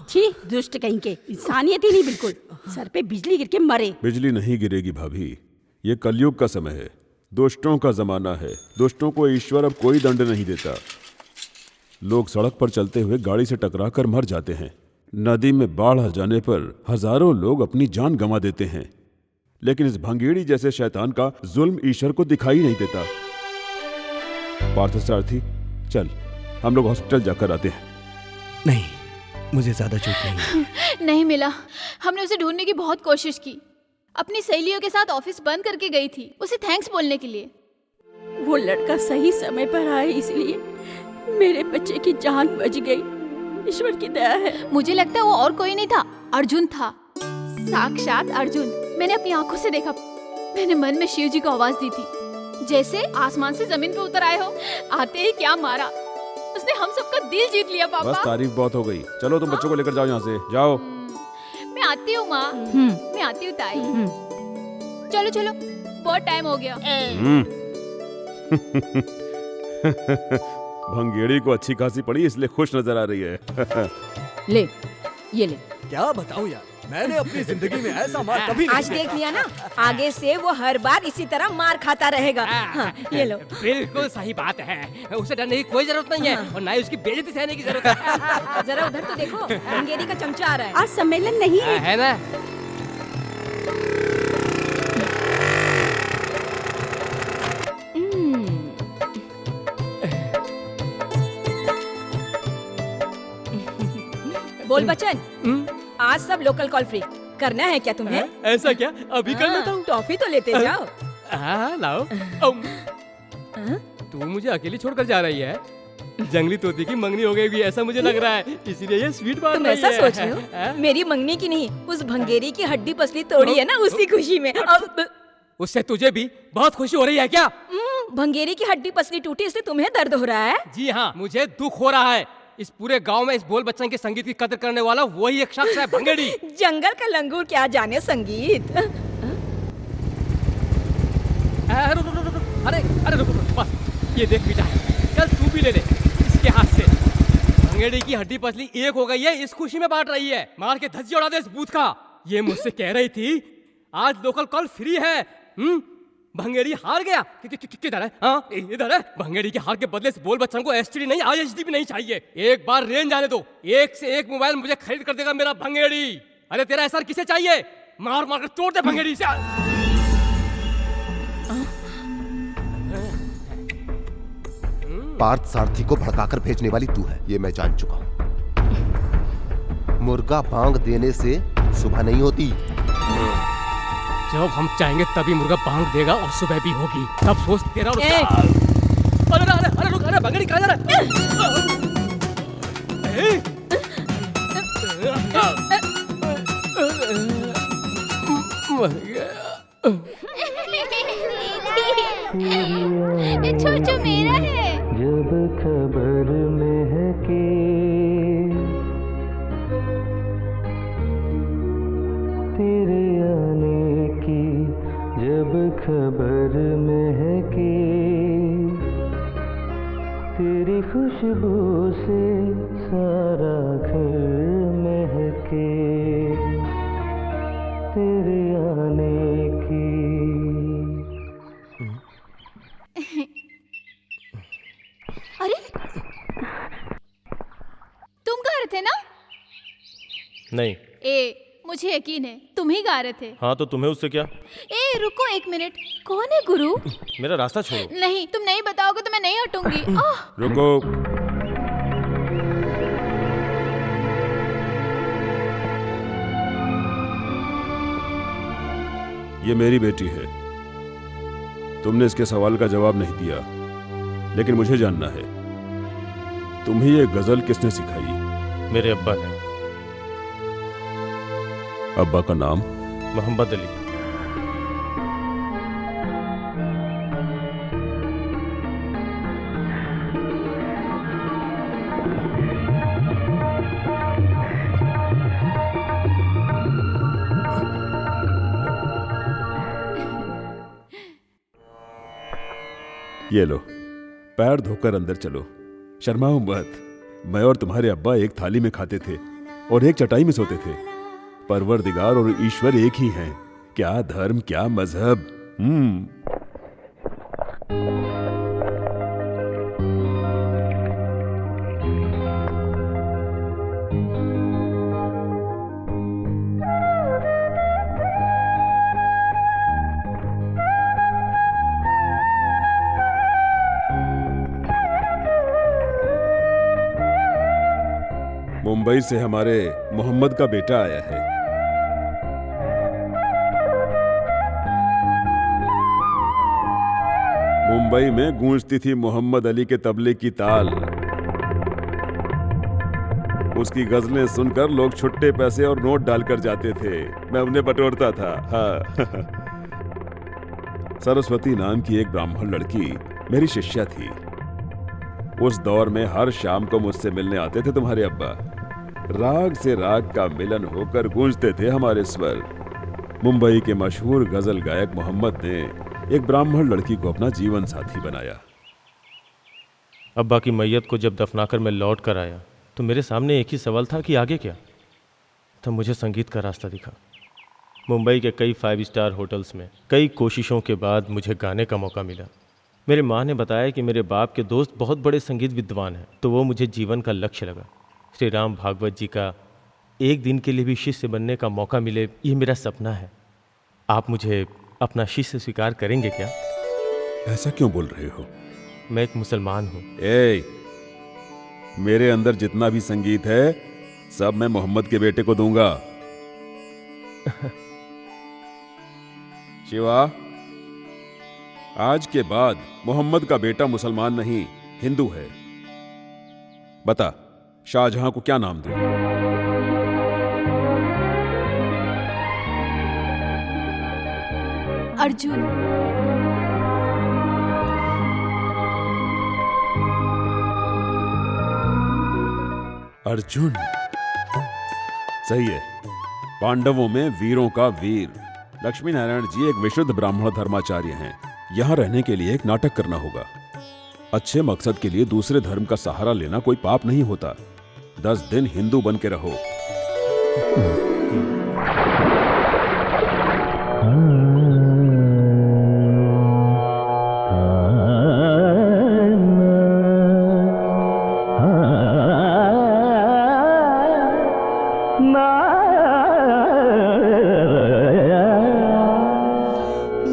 छी, दुष्ट कहीं के, इंसानियत ही नहीं बिल्कुल। सर पे बिजली गिर के मरे। बिजली नहीं गिरेगी भाभी, ये कलयुग का समय है, दुष्टों का जमाना है। दुष्टों को ईश्वर अब कोई दंड नहीं देता। लोग सड़क पर चलते हुए गाड़ी से टकराकर मर जाते हैं। नदी में बाढ़ आ जाने पर हजारों लोग अपनी जान गंवा देते हैं। लेकिन इस भंगेड़ी जैसे शैतान का जुल्म ईश्वर को दिखाई नहीं देता। पार्थसारथी, चल हम लोग हॉस्पिटल जाकर आते हैं। नहीं, मुझे ज्यादा चोट नहीं। नहीं मिला। हमने उसे ढूंढने की बहुत कोशिश की। अपनी सहेलियों के साथ ऑफिस बंद करके गई थी उसे थैंक्स बोलने के लिए। वो लड़का सही समय पर आया, इसलिए मेरे बच्चे की जान बच गई। ईश्वर की दया है। मुझे लगता है वो और कोई नहीं था, अर्जुन था, साक्षात अर्जुन। मैंने अपनी आंखों से देखा। मैंने मन में शिव जी को आवाज दी थी, जैसे आसमान से जमीन पे उतर आए हो। आते ही क्या मारा, उसने हम सबका दिल जीत लिया पापा। बस तारीफ बहुत हो गई, चलो तुम बच्चों को लेकर जाओ यहाँ से, जाओ। मैं आती हूँ माँ, मैं आती हूँ ताई। चलो चलो, बहुत टाइम हो गया। भंगेड़ी को अच्छी खासी पड़ी इसलिए खुश नजर आ रही है। ले, ये ले। क्या बताऊं यार, मैंने अपनी जिंदगी में ऐसा मार कभी नहीं आज देख लिया ना, आगे से वो हर बार इसी तरह मार खाता रहेगा। हाँ, ये लो। बिल्कुल सही बात है, उसे डरने की कोई जरूरत नहीं है और ना ही उसकी बेइज्जती सहने की जरूरत है। जरा उधर तो देखो, भंगेरी का चमचा आ रहा है। आज सम्मेलन नहीं है, है ना? बोल बच्चन, आज सब लोकल कॉल फ्री करना है क्या तुम्हें? ऐसा क्या? अभी कर लेता हूँ। टॉफी तो लेते जाओ। हाँ लाओ। तू मुझे अकेली छोड़कर जा रही है? जंगली तोती की मंगनी हो गई भी ऐसा मुझे लग रहा है, इसीलिए ये स्वीट बांट तुम रही ऐसा है। सोच रहे हो? मेरी मंगनी की नहीं, उस भंगेरी की हड्डी पसली तोड़ी है ना, उसी खुशी में। अब उससे तुझे भी बहुत खुशी हो रही है क्या? भंगेरी की हड्डी पसली टूटी इसलिए तुम्हें दर्द हो रहा है? जी हाँ, मुझे दुख हो रहा है। इस पूरे गांव में इस बोल बच्चन के संगीत की कदर करने वाला वही एक शख्स है, भंगेड़ी। जंगल का लंगूर क्या जाने संगीत। अरे रुक, बस ये देख बेटा, चल तू भी ले ले इसके हाथ से। भंगेड़ी की हड्डी पसली एक हो गई है, इस खुशी में बांट रही है। मार के धज्जी उड़ा दे इस बूथ का। ये मुझसे कह रही थी आज लोकल कॉल फ्री है। भंगेड़ी हार गया। किधर है? हाँ इधर है। भंगेड़ी के हार के बदले से बोल बच्चन को एसटीडी नहीं, आईएचडी भी नहीं चाहिए। एक बार रेंज आने दो, एक से एक मोबाइल मुझे खरीद कर देगा मेरा भंगेड़ी। अरे तेरा एसआर किसे चाहिए? मार मार कर तोड़ दे भंगेड़ी से। पार्थ सारथी को भड़काकर भेजने वाली तू है, ये मैं जान चुका हूं। मुर्गा बांग देने से सुबह नहीं होती। जब हम चाहेंगे तभी मुर्गा बांग देगा और सुबह भी होगी। तब सोच तेरा और अरे रुक, अरे भंगेड़ी कहाँ जा रहा ये छोचू मेरा है। जब खबर महके तेरे आने की, जब खबर महके तेरी खुशबू से सारा घर महके। तेरे आने की। अरे तुम गा रहे थे ना? नहीं। मुझे यकीन है तुम ही गा रहे थे। हाँ तो तुम्हें उससे क्या? रुको 1 मिनट, कौन है गुरु? मेरा रास्ता छोड़ो। नहीं, तुम नहीं बताओगे तो मैं नहीं हटूंगी। रुको। ये मेरी बेटी है। तुमने इसके सवाल का जवाब नहीं दिया, लेकिन मुझे जानना है, तुम्हें ये गजल किसने सिखाई? मेरे अब्बा ने। अब्बा का नाम? मोहम्मद अली। ये लो, पैर धोकर अंदर चलो, शर्माओ मत। मैं और तुम्हारे अब्बा एक थाली में खाते थे और एक चटाई में सोते थे। परवरदिगार और ईश्वर एक ही हैं। क्या धर्म, क्या मजहब। मुंबई से हमारे मोहम्मद का बेटा आया है। मुंबई में गूंजती थी मोहम्मद अली के तबले की ताल। उसकी गजलें सुनकर लोग छुट्टे पैसे और नोट डालकर जाते थे। मैं उन्हें बटोरता था। हाँ। सरस्वती नाम की एक ब्राह्मण लड़की मेरी शिष्या थी। उस दौर में हर शाम को मुझसे मिलने आते थे तुम्हारे अब्बा। राग से राग का मिलन होकर गूंजते थे हमारे स्वर। मुंबई के मशहूर गजल गायक मोहम्मद ने एक ब्राह्मण लड़की को अपना जीवन साथी बनाया। अब्बा की मैयत को जब दफनाकर मैं लौट कर आया तो मेरे सामने एक ही सवाल था कि आगे क्या। तब मुझे संगीत का रास्ता दिखा। मुंबई के कई 5 स्टार होटल्स में कई कोशिशों के बाद मुझे गाने का मौका मिला। मेरे माँ ने बताया कि मेरे बाप के दोस्त बहुत बड़े संगीत विद्वान हैं, तो वो मुझे जीवन का लक्ष्य लगा। श्री राम भागवत जी का एक दिन के लिए भी शिष्य बनने का मौका मिले, ये मेरा सपना है। आप मुझे अपना शिष्य स्वीकार करेंगे क्या? ऐसा क्यों बोल रहे हो? मैं एक मुसलमान हूँ। मेरे अंदर जितना भी संगीत है सब मैं मोहम्मद के बेटे को दूंगा। शिवा, आज के बाद मोहम्मद का बेटा मुसलमान नहीं हिंदू है। बता, शाहजहां को क्या नाम दूं? अर्जुन। अर्जुन सही है। पांडवों में वीरों का वीर। लक्ष्मी नारायण जी एक विशुद्ध ब्राह्मण धर्माचार्य हैं। यहाँ रहने के लिए एक नाटक करना होगा। अच्छे मकसद के लिए दूसरे धर्म का सहारा लेना कोई पाप नहीं होता। 10 दिन हिंदू बन के रहो।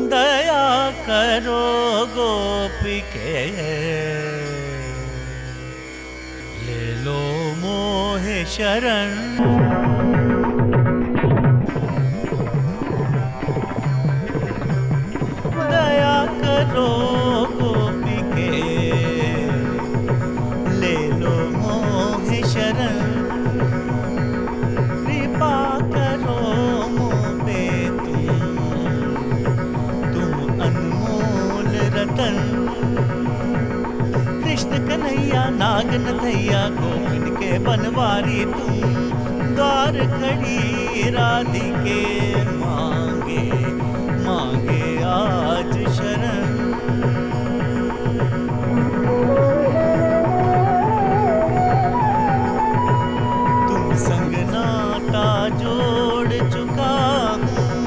दया करो गोपिके, ले लो मोहे शरण। दया करो गोपिके, ले लो मोहे शरण। कृपा करो मोहे तुम अनमोल रतन। कृष्ण कन्हैया नाग नथैया गोविंद के बनवारी तुम। द्वार खड़ी राधिके मांगे मांगे आज शरण। तुम संग नाता जोड़ चुका हूँ,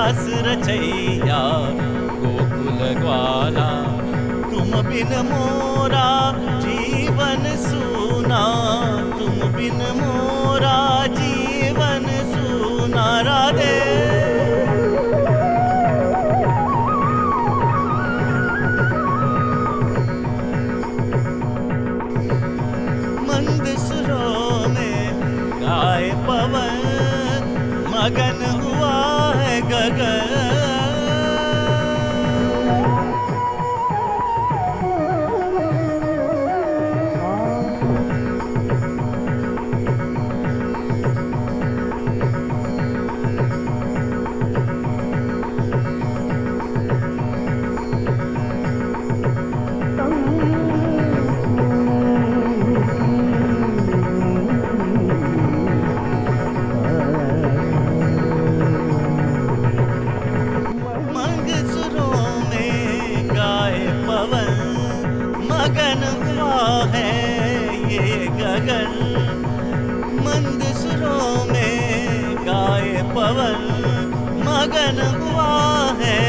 रास रचैया गोकुल ग्वाला तुम बिन मोरा जीवन सूना तुम बिन मोरा जीवन सूना राधे मंद सुरों में गाए पवन मगन हुआ है गगन मगन हुआ है ये गगन मंद सुरों में गाए पवन मगन हुआ है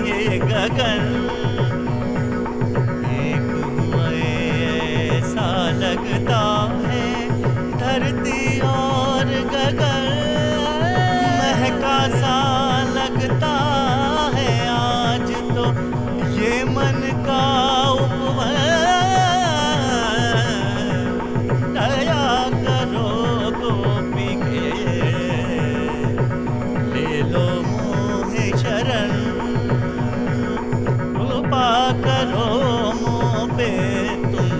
ये गगन एक हुआ ऐसा लगता है धरती और गगन महका सा लगता है आज तो ये मन का दया करो गोपी के ले लो मोहे शरण कृपा करो मोह पे तुम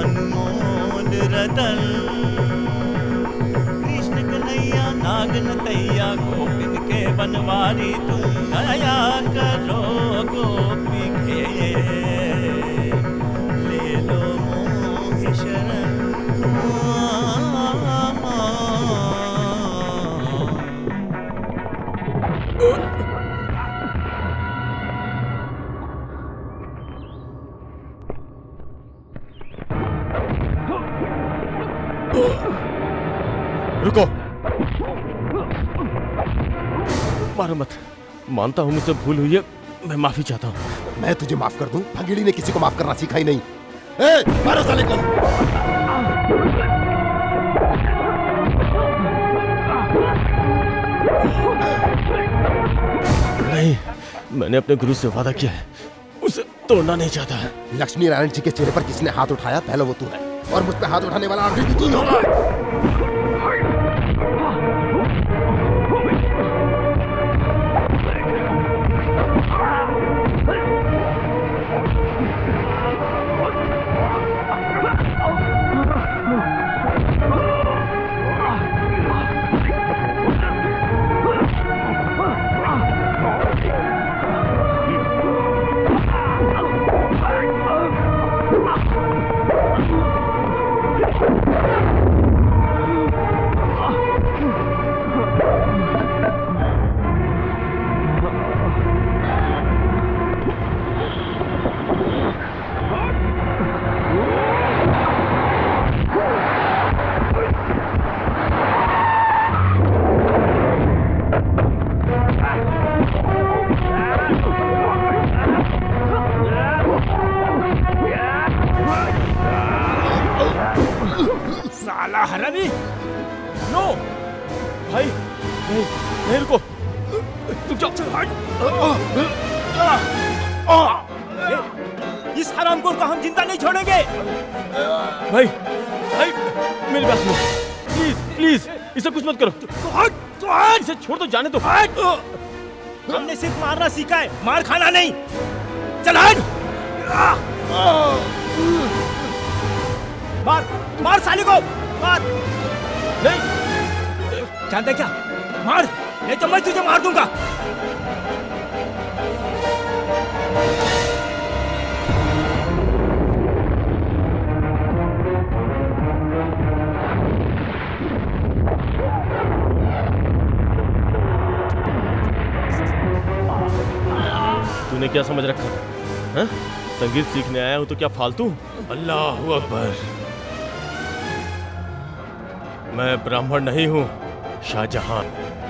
अनमोल रतन कृष्ण कन्हैया नागन तैया गोपिन के बनवारी तुम दया करो गोपी के ले लो मोह शरण रुको मारो मत मानता हूँ मुझसे भूल हुई है मैं माफी चाहता हूँ मैं तुझे माफ कर दूं भंगीड़ी ने किसी को माफ करना सीखा ही नहीं ए, मारो साले को नहीं मैंने अपने गुरु से वादा किया है उसे तोड़ना नहीं चाहता लक्ष्मी नारायण जी के चेहरे पर किसने हाथ उठाया पहले वो तू है और मुझ पे हाथ उठाने वाला आखिरी तू होगा साला हरामी नो भाई नहीं रुको तुम जाओ इस हरामखोर को हम जिंदा नहीं छोड़ेंगे भाई भाई मेरी बात सुनो प्लीज प्लीज इसे कुछ मत करो तो इसे छोड़ दो जाने दो हमने सिर्फ मारना सीखा है मार खाना नहीं चल हट मार मार साले को मार नहीं जानता क्या मार नहीं तो मैं तुझे मार दूंगा तूने क्या समझ रखा है? संगीत सीखने आया हूं तो क्या फालतू अल्लाह अकबर मैं ब्राह्मण नहीं हूं शाहजहां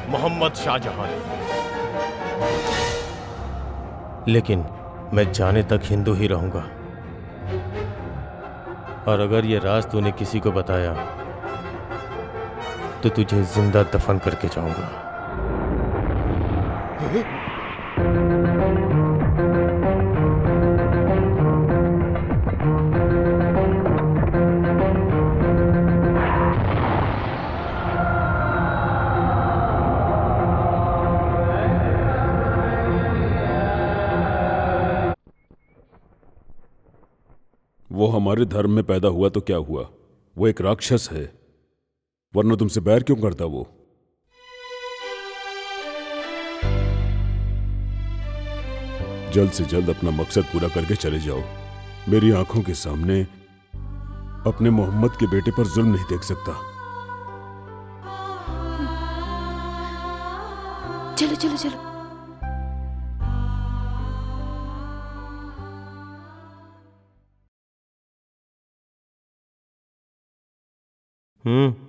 मोहम्मद शाहजहां ने। लेकिन मैं जाने तक हिंदू ही रहूंगा, और अगर ये राज तूने किसी को बताया तो तुझे जिंदा दफन करके जाऊंगा। वो हमारे धर्म में पैदा हुआ तो क्या हुआ, वो एक राक्षस है, वरना तुमसे बैर क्यों करता वो? जल्द से जल्द अपना मकसद पूरा करके चले जाओ। मेरी आंखों के सामने अपने मोहम्मद के बेटे पर जुल्म नहीं देख सकता। चलो चलो चलो।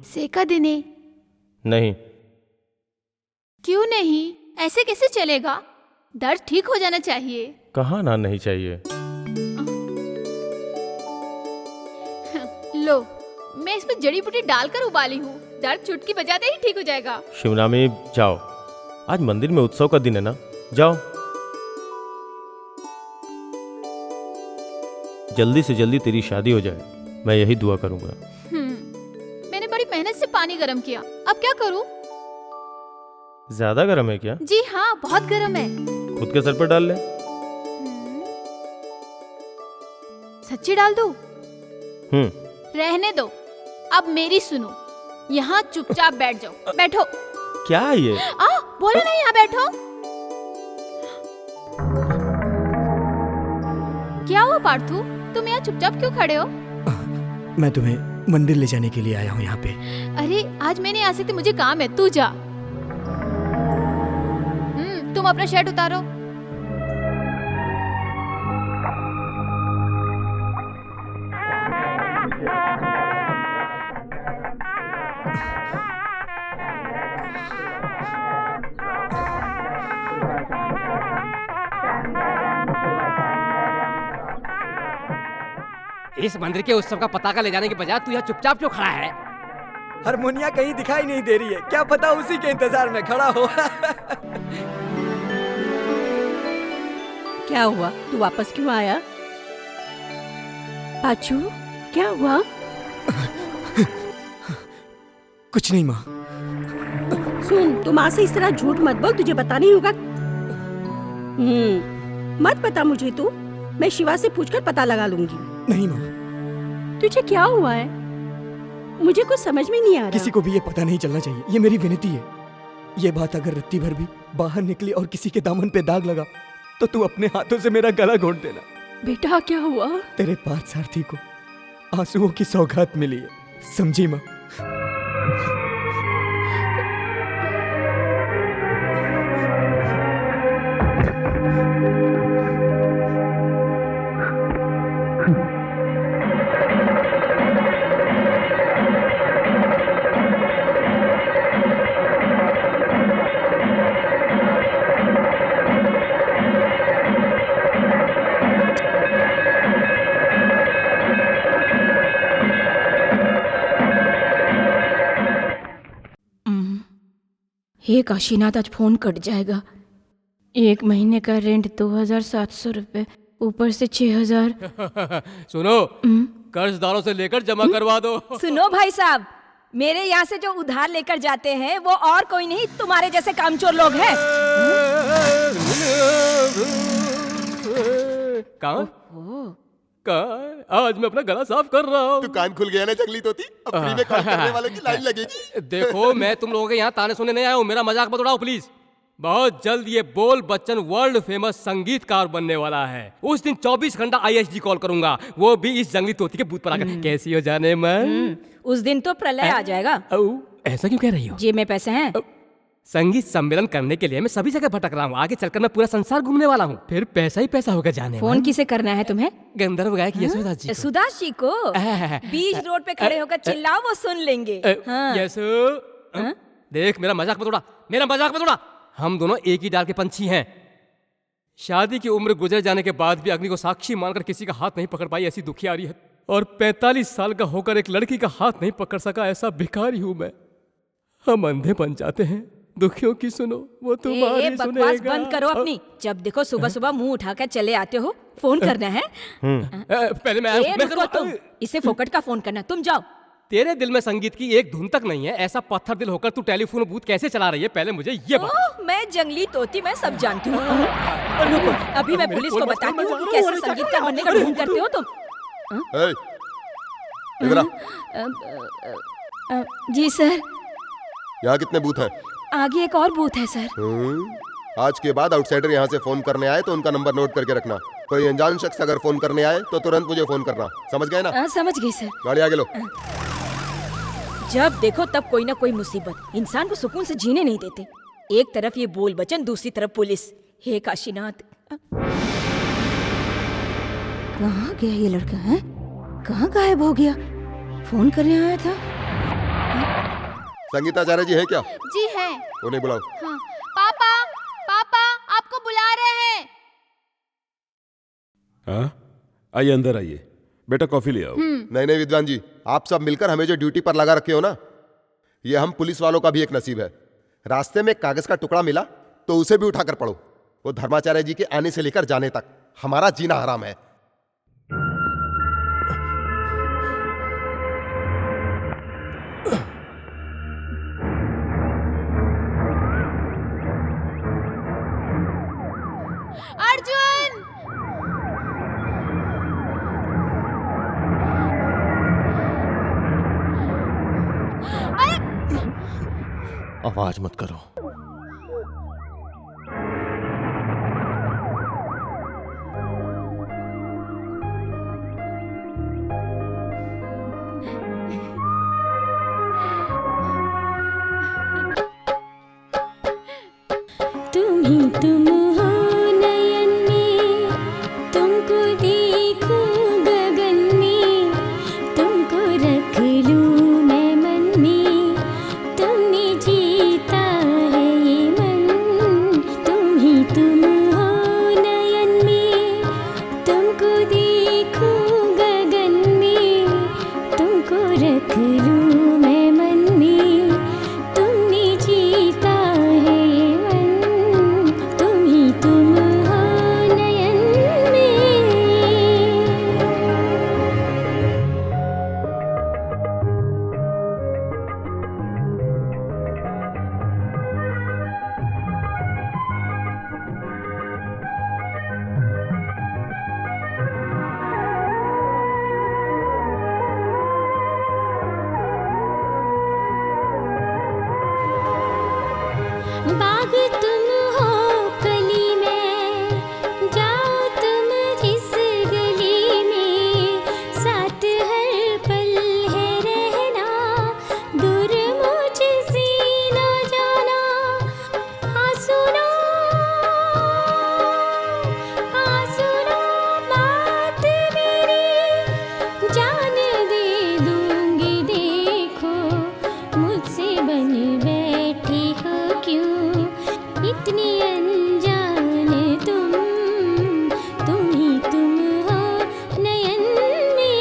सेका देने? नहीं। क्यों नहीं? ऐसे कैसे चलेगा? दर्द ठीक हो जाना चाहिए। कहाँ ना नहीं चाहिए। लो, मैं इसमें जड़ी बूटी डालकर उबाली हूँ, दर्द चुटकी बजाते ही ठीक हो जाएगा। शिवनामी जाओ, आज मंदिर में उत्सव का दिन है ना, जाओ। जल्दी से जल्दी तेरी शादी हो जाए, मैं यही दुआ करूंगा। मैंने बड़ी मेहनत से पानी गर्म किया, अब क्या करूं? ज्यादा गर्म है क्या? जी हाँ, बहुत गर्म है। खुद के सर पर डाल ले। सच्ची डाल दूं? रहने दो, अब मेरी सुनो। यहाँ चुपचाप बैठ जाओ। बैठो। क्या ये? बोलो नहीं, यहाँ बैठो। क्या हुआ पार्थू, तुम यहाँ चुपचाप क्यों खड़े हो? मैं तुम्हें मंदिर ले जाने के लिए आया हूँ यहाँ पे। अरे आज मैं नहीं आ सकती, मुझे काम है, तू जा। तुम अपना शर्ट उतारो। इस मंदिर के उत्सव का पताका ले जाने के बजाय तू यहाँ चुपचाप क्यों खड़ा है? हारमोनिया कहीं दिखाई नहीं दे रही है, क्या पता उसी के इंतजार में खड़ा हो। क्या हुआ, तू वापस क्यों आया? पाचू, क्या हुआ? कुछ नहीं माँ। सुन, तू माँ से इस तरह झूठ मत बोल, तुझे पता नहीं होगा। मत बता मुझे तू, मैं शिवा से पूछकर पता लगा लूंगी। नहीं माँ। तुझे क्या हुआ है? मुझे कुछ समझ में नहीं आ रहा। किसी को भी ये पता नहीं चलना चाहिए, ये मेरी विनती है। ये बात अगर रत्ती भर भी बाहर निकली और किसी के दामन पे दाग लगा तो तू अपने हाथों से मेरा गला घोट देना। बेटा क्या हुआ? तेरे पार्थ सारथी को आंसुओं की सौगात मिली है, समझी माँ? हे काशीनाथ, आज फोन कट जाएगा। 1 महीने का रेंट 2700 रुपए, ऊपर से 6000। सुनो, कर्जदारों से लेकर जमा करवा दो। सुनो भाई साहब, मेरे यहाँ से जो उधार लेकर जाते हैं वो और कोई नहीं, तुम्हारे जैसे कामचोर लोग हैं। आज मैं अपना गला साफ कर रहा हूँ। तू कान खुल गया ना जंगली तोती, अब फ्री में कॉल करने वालों की लाइन लगेगी। देखो, मैं तुम लोगों के यहाँ ताने सुनने नहीं आया हूँ, मेरा मजाक मत उड़ाओ प्लीज। बहुत जल्द ये बोल बच्चन वर्ल्ड फेमस संगीतकार बनने वाला है। उस दिन 24 घंटा ISD कॉल करूंगा, वो भी इस जंगली तोती के बूथ पर आकर। कैसी हो जाने मन? उस दिन तो प्रलय आ जाएगा। ऐसा क्यों कह रही हो? जेब में पैसे हैं। संगीत सम्मेलन करने के लिए मैं सभी जगह भटक रहा हूँ, आगे चलकर मैं पूरा संसार घूमने वाला हूँ, फिर पैसा ही पैसा होगा जाने। फोन किसे करना है तुम्हें? गंधर्व गायक यशोदास जी को। यशोदास जी को? बीच रोड पे खड़े होकर चिल्लाओ, वो सुन लेंगे। यशो देख मेरा मजाक मत उड़ा, मेरा मजाक मत उड़ा। हम दोनों एक ही डाल के पंछी हैं। शादी की उम्र गुजर जाने के बाद भी अग्नि को साक्षी मानकर किसी का हाथ नहीं पकड़ पाई ऐसी दुखियारी है, और 45 साल का होकर एक लड़की का हाथ नहीं पकड़ सका ऐसा भिखारी हूं मैं। हम अंधे बन जाते हैं, दुखियों की सुनो वो तुम्हारी बकवास सुनेगा। बंद करो अपनी। जब देखो सुबह सुबह मुंह उठाकर चले आते हो। फोन करना है? पहले मैं रुको तुम, इसे फोकट का फोन करना। तुम जाओ। तेरे दिल में संगीत की एक धुन तक नहीं है, ऐसा पत्थर दिल होकर तू टेलीफोन बूथ कैसे चला रही है? पहले मुझे ये बता। ओह, मैं जंगली तोती, मैं सब जानती हूँ। रुको, अभी मैं पुलिस को बताती हूँ कि कैसे संगीतकार बनने का ढोंग करते हो तुम। ए, इधर आ। जी सर। यहाँ कितने बूथ हैं? आगे एक और बूथ है सर। आज के बाद आउटसाइडर यहाँ से फोन करने आए तो उनका नंबर नोट करके रखना। कोई अनजान शख्स अगर फोन करने आए तो तुरंत मुझे फोन करना, समझ गए ना? समझ गई सर। गाड़ी आगे लो। जब देखो तब कोई ना कोई मुसीबत, इंसान को सुकून से जीने नहीं देते। एक तरफ ये बोल बचन, दूसरी तरफ पुलिस। हे काशीनाथ, कहाँ गया ये लड़का है? कहाँ गायब हो गया? फोन करने आया था। संगीताचार्य जी है क्या? जी है। उन्हें बुलाओ। हाँ। पापा, पापा आपको बुला रहे हैं। हाँ, आइए अंदर आइए। बेटा कॉफी ले आओ। नहीं नहीं विद्वान जी, आप सब मिलकर हमें जो ड्यूटी पर लगा रखे हो ना, ये हम पुलिस वालों का भी एक नसीब है। रास्ते में कागज का टुकड़ा मिला तो उसे भी उठाकर पढ़ो। वो धर्माचार्य जी के आने से लेकर जाने तक हमारा जीना हराम है। अर्जुन! आवाज मत करो। तुम ही तुम हो नयन में, तुमको देखूं गगन में, तुमको रख लूं मैं मन में, तुमने जीता है ये मन। तुम ही तुम हो नयन में, तुमको देखूं गगन में, तुमको रख लूं मैं मन में, तुमने जीता है ये मन। तुम ही तुम हो नयन में। बाग तुम हो कली में, जाओ तुम जिस गली में, साथ हर पल है रहना, दूर मुझसे ना जाना। हाँ सुनो बात मेरी, जान दे दूंगी देखो, मुझसे बन बैठी हो क्यों इतनी अनजान तुम ही तुम हो नयन में।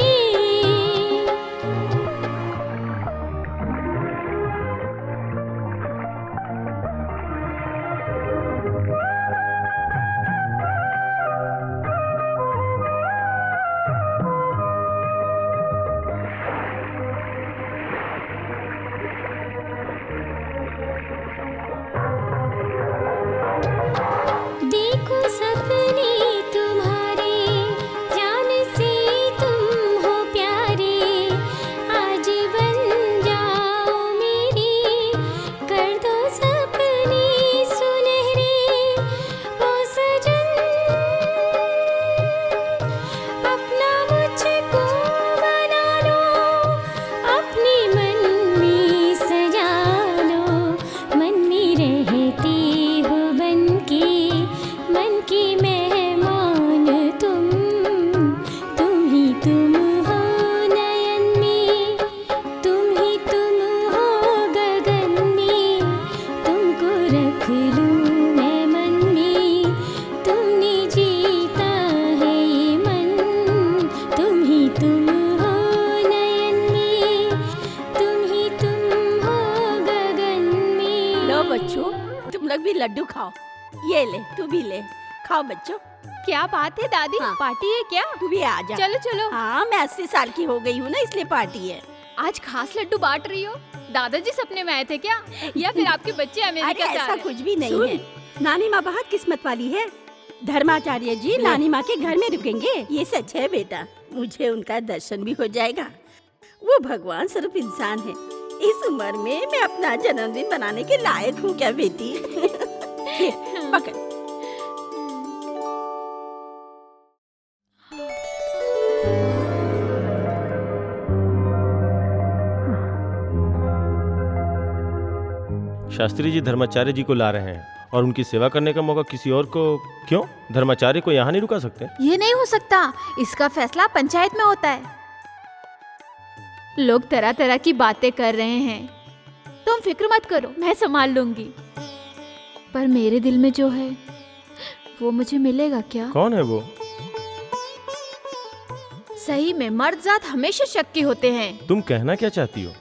लड्डू खाओ। ये ले, तू भी ले, खाओ बच्चों। क्या बात है दादी, हाँ। पार्टी है क्या? तू भी आ जा। चलो चलो। हाँ, मैं 80 साल की हो गई हूँ ना, इसलिए पार्टी है। आज खास लड्डू बांट रही हो? दादाजी सपने में आए थे क्या, या फिर आपके बच्चे अरे अमेरिका से आ ऐसा रहे? कुछ भी नहीं है। नानी माँ बहुत किस्मत वाली है। धर्माचार्य जी नानी माँ के घर में रुकेंगे, ये सच है बेटा। मुझे उनका दर्शन भी हो जाएगा। वो भगवान स्वरूप इंसान है। इस उम्र में मैं अपना जन्मदिन बनाने के लायक हूँ क्या बेटी? ये, पकड़। शास्त्री जी धर्माचार्य जी को ला रहे हैं और उनकी सेवा करने का मौका किसी और को क्यों? धर्माचार्य को यहाँ नहीं रुका सकते? ये नहीं हो सकता, इसका फैसला पंचायत में होता है। लोग तरह तरह की बातें कर रहे हैं, तुम फिक्र मत करो, मैं संभाल लूंगी। पर मेरे दिल में जो है वो मुझे मिलेगा क्या? कौन है वो? सही में मर्द जात हमेशा शक्की होते हैं। तुम कहना क्या चाहती हो?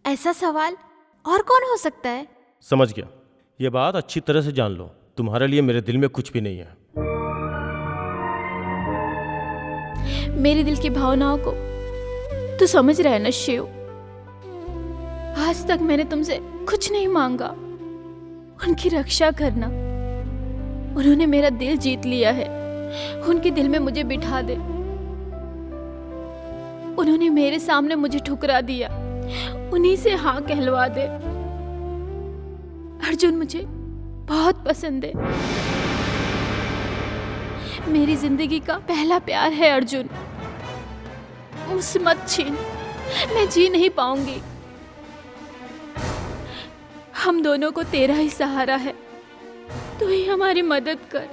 ऐसा सवाल और कौन हो सकता है? समझ गया। ये बात अच्छी तरह से जान लो, तुम्हारे लिए मेरे दिल में कुछ भी नहीं है। मेरे दिल की भावनाओं को तू समझ रहा है ना शिव? आज तक मैंने तुमसे कुछ नहीं मांगा, उनकी रक्षा करना। उन्होंने मेरा दिल जीत लिया है, उनके दिल में मुझे बिठा दे। उन्होंने मेरे सामने मुझे ठुकरा दिया, उन्हीं से हाँ कहलवा दे। अर्जुन मुझे बहुत पसंद है, मेरी जिंदगी का पहला प्यार है अर्जुन। मुझसे मत छीन, मैं जी नहीं पाऊंगी। हम दोनों को तेरा ही सहारा है, तू ही हमारी मदद कर।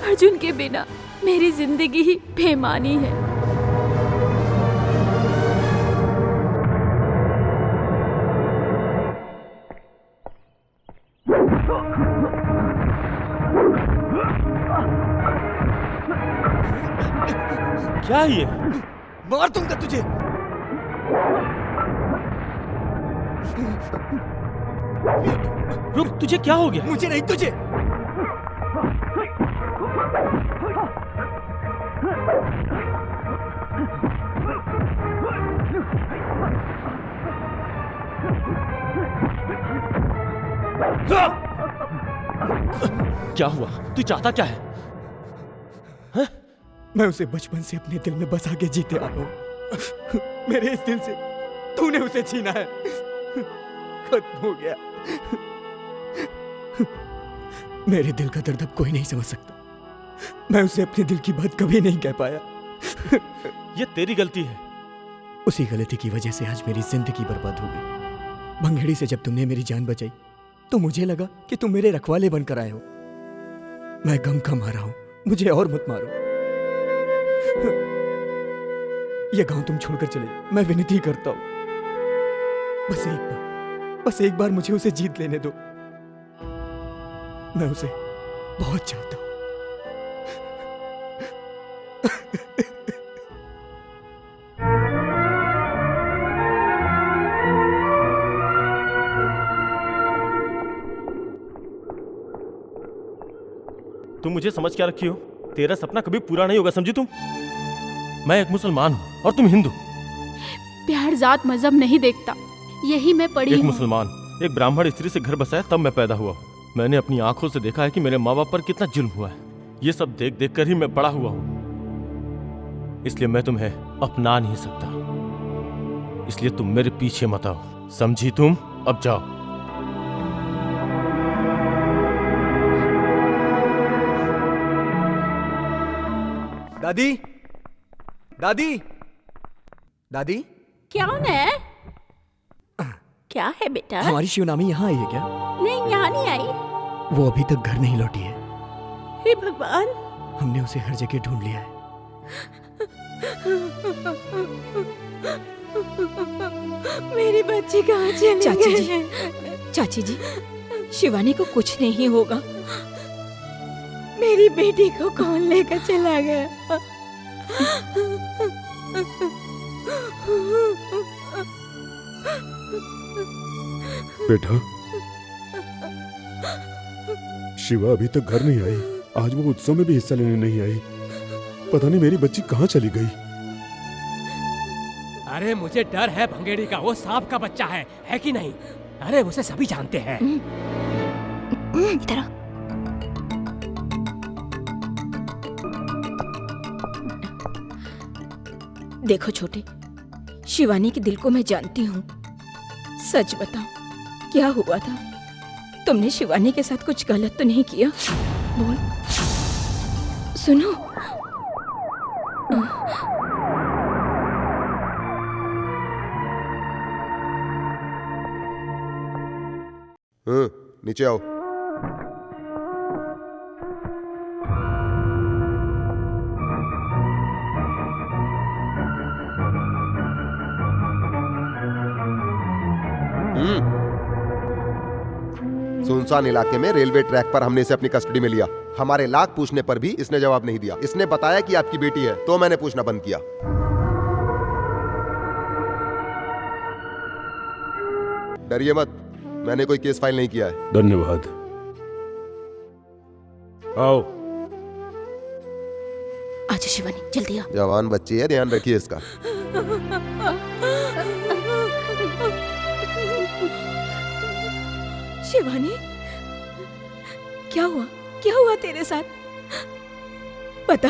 अर्जुन के बिना मेरी जिंदगी ही बेमानी है। क्या ये? मार दूंगा तुझे। रुक, तुझे क्या हो गया? मुझे नहीं, तुझे। क्या हुआ? तू चाहता क्या है? मैं उसे बचपन से अपने दिल में बसा के जीते आ रहा हूं। मेरे इस दिल से तूने उसे छीना है, खत्म हो गया। मेरे दिल का दर्द अब कोई नहीं समझ सकता। मैं उसे अपने दिल की बात कभी नहीं कह पाया। ये तेरी गलती है। उसी गलती की वजह से आज मेरी जिंदगी बर्बाद हो गई। भंगेड़ी से जब तुमने मेरी जान बचाई तो मुझे लगा कि तुम मेरे रखवाले बनकर आए हो। मैं गम का मारा हूं, मुझे और मत मारो। ये गांव तुम छोड़कर चले जाओ, मैं विनती करता हूं। बस एक बार मुझे उसे जीत लेने दो। मैं उसे बहुत चाहता हूं। तुम मुझे समझ क्या रखी हो? तेरा सपना कभी पूरा नहीं होगा, समझी तुम? मैं एक मुसलमान हूँ और तुम हिंदू। प्यार जात मजहब नहीं देखता, यही मैं पढ़ी एक हूँ। मुसलमान एक ब्राह्मण स्त्री से घर बसाया तब मैं पैदा हुआ हूँ। मैंने अपनी आंखों से देखा है कि मेरे माँ बाप पर कितना जुल्म हुआ है। ये सब देख देख कर ही मैं बड़ा हुआ हूँ। इसलिए मैं तुम्हें अपना नहीं सकता। इसलिए तुम मेरे पीछे मत आओ, समझी तुम? अब जाओ। दादी, दादी, दादी। कौन है? क्या है बेटा? हमारी शिवनामी यहाँ आई है क्या? नहीं, यहाँ नहीं आई। वो अभी तक घर नहीं लौटी है। हे भगवान, हमने उसे हर जगह ढूंढ लिया है। मेरी बच्ची कहाँ चली चाची गई? जी, चाची जी, शिवानी को कुछ नहीं होगा। मेरी बेटी को कौन लेकर चला गया? बेटा, शिवा अभी तक घर नहीं आई। आज वो उत्सव में भी हिस्सा लेने नहीं आई। पता नहीं मेरी बच्ची कहाँ चली गई। अरे मुझे डर है भंगेड़ी का, वो सांप का बच्चा है कि नहीं? अरे उसे सभी जानते हैं। इधर आ। देखो छोटे, शिवानी के दिल को मैं जानती हूँ। सच बताओ, क्या हुआ था? तुमने शिवानी के साथ कुछ गलत तो नहीं किया? बोल। सुनो, नीचे आओ। सुनसान इलाके में रेलवे ट्रैक पर हमने इसे अपनी कस्टडी में लिया। हमारे लाख पूछने पर भी इसने जवाब नहीं दिया। इसने बताया कि आपकी बेटी है, तो मैंने पूछना बंद किया। डरिए मत, मैंने कोई केस फाइल नहीं किया है। धन्यवाद। आओ। आजा शिवानी, जल्दी आ। जवान बच्ची है, ध्यान रखिए इसका। शिवानी, क्या हुआ? क्या हुआ तेरे साथ? बता।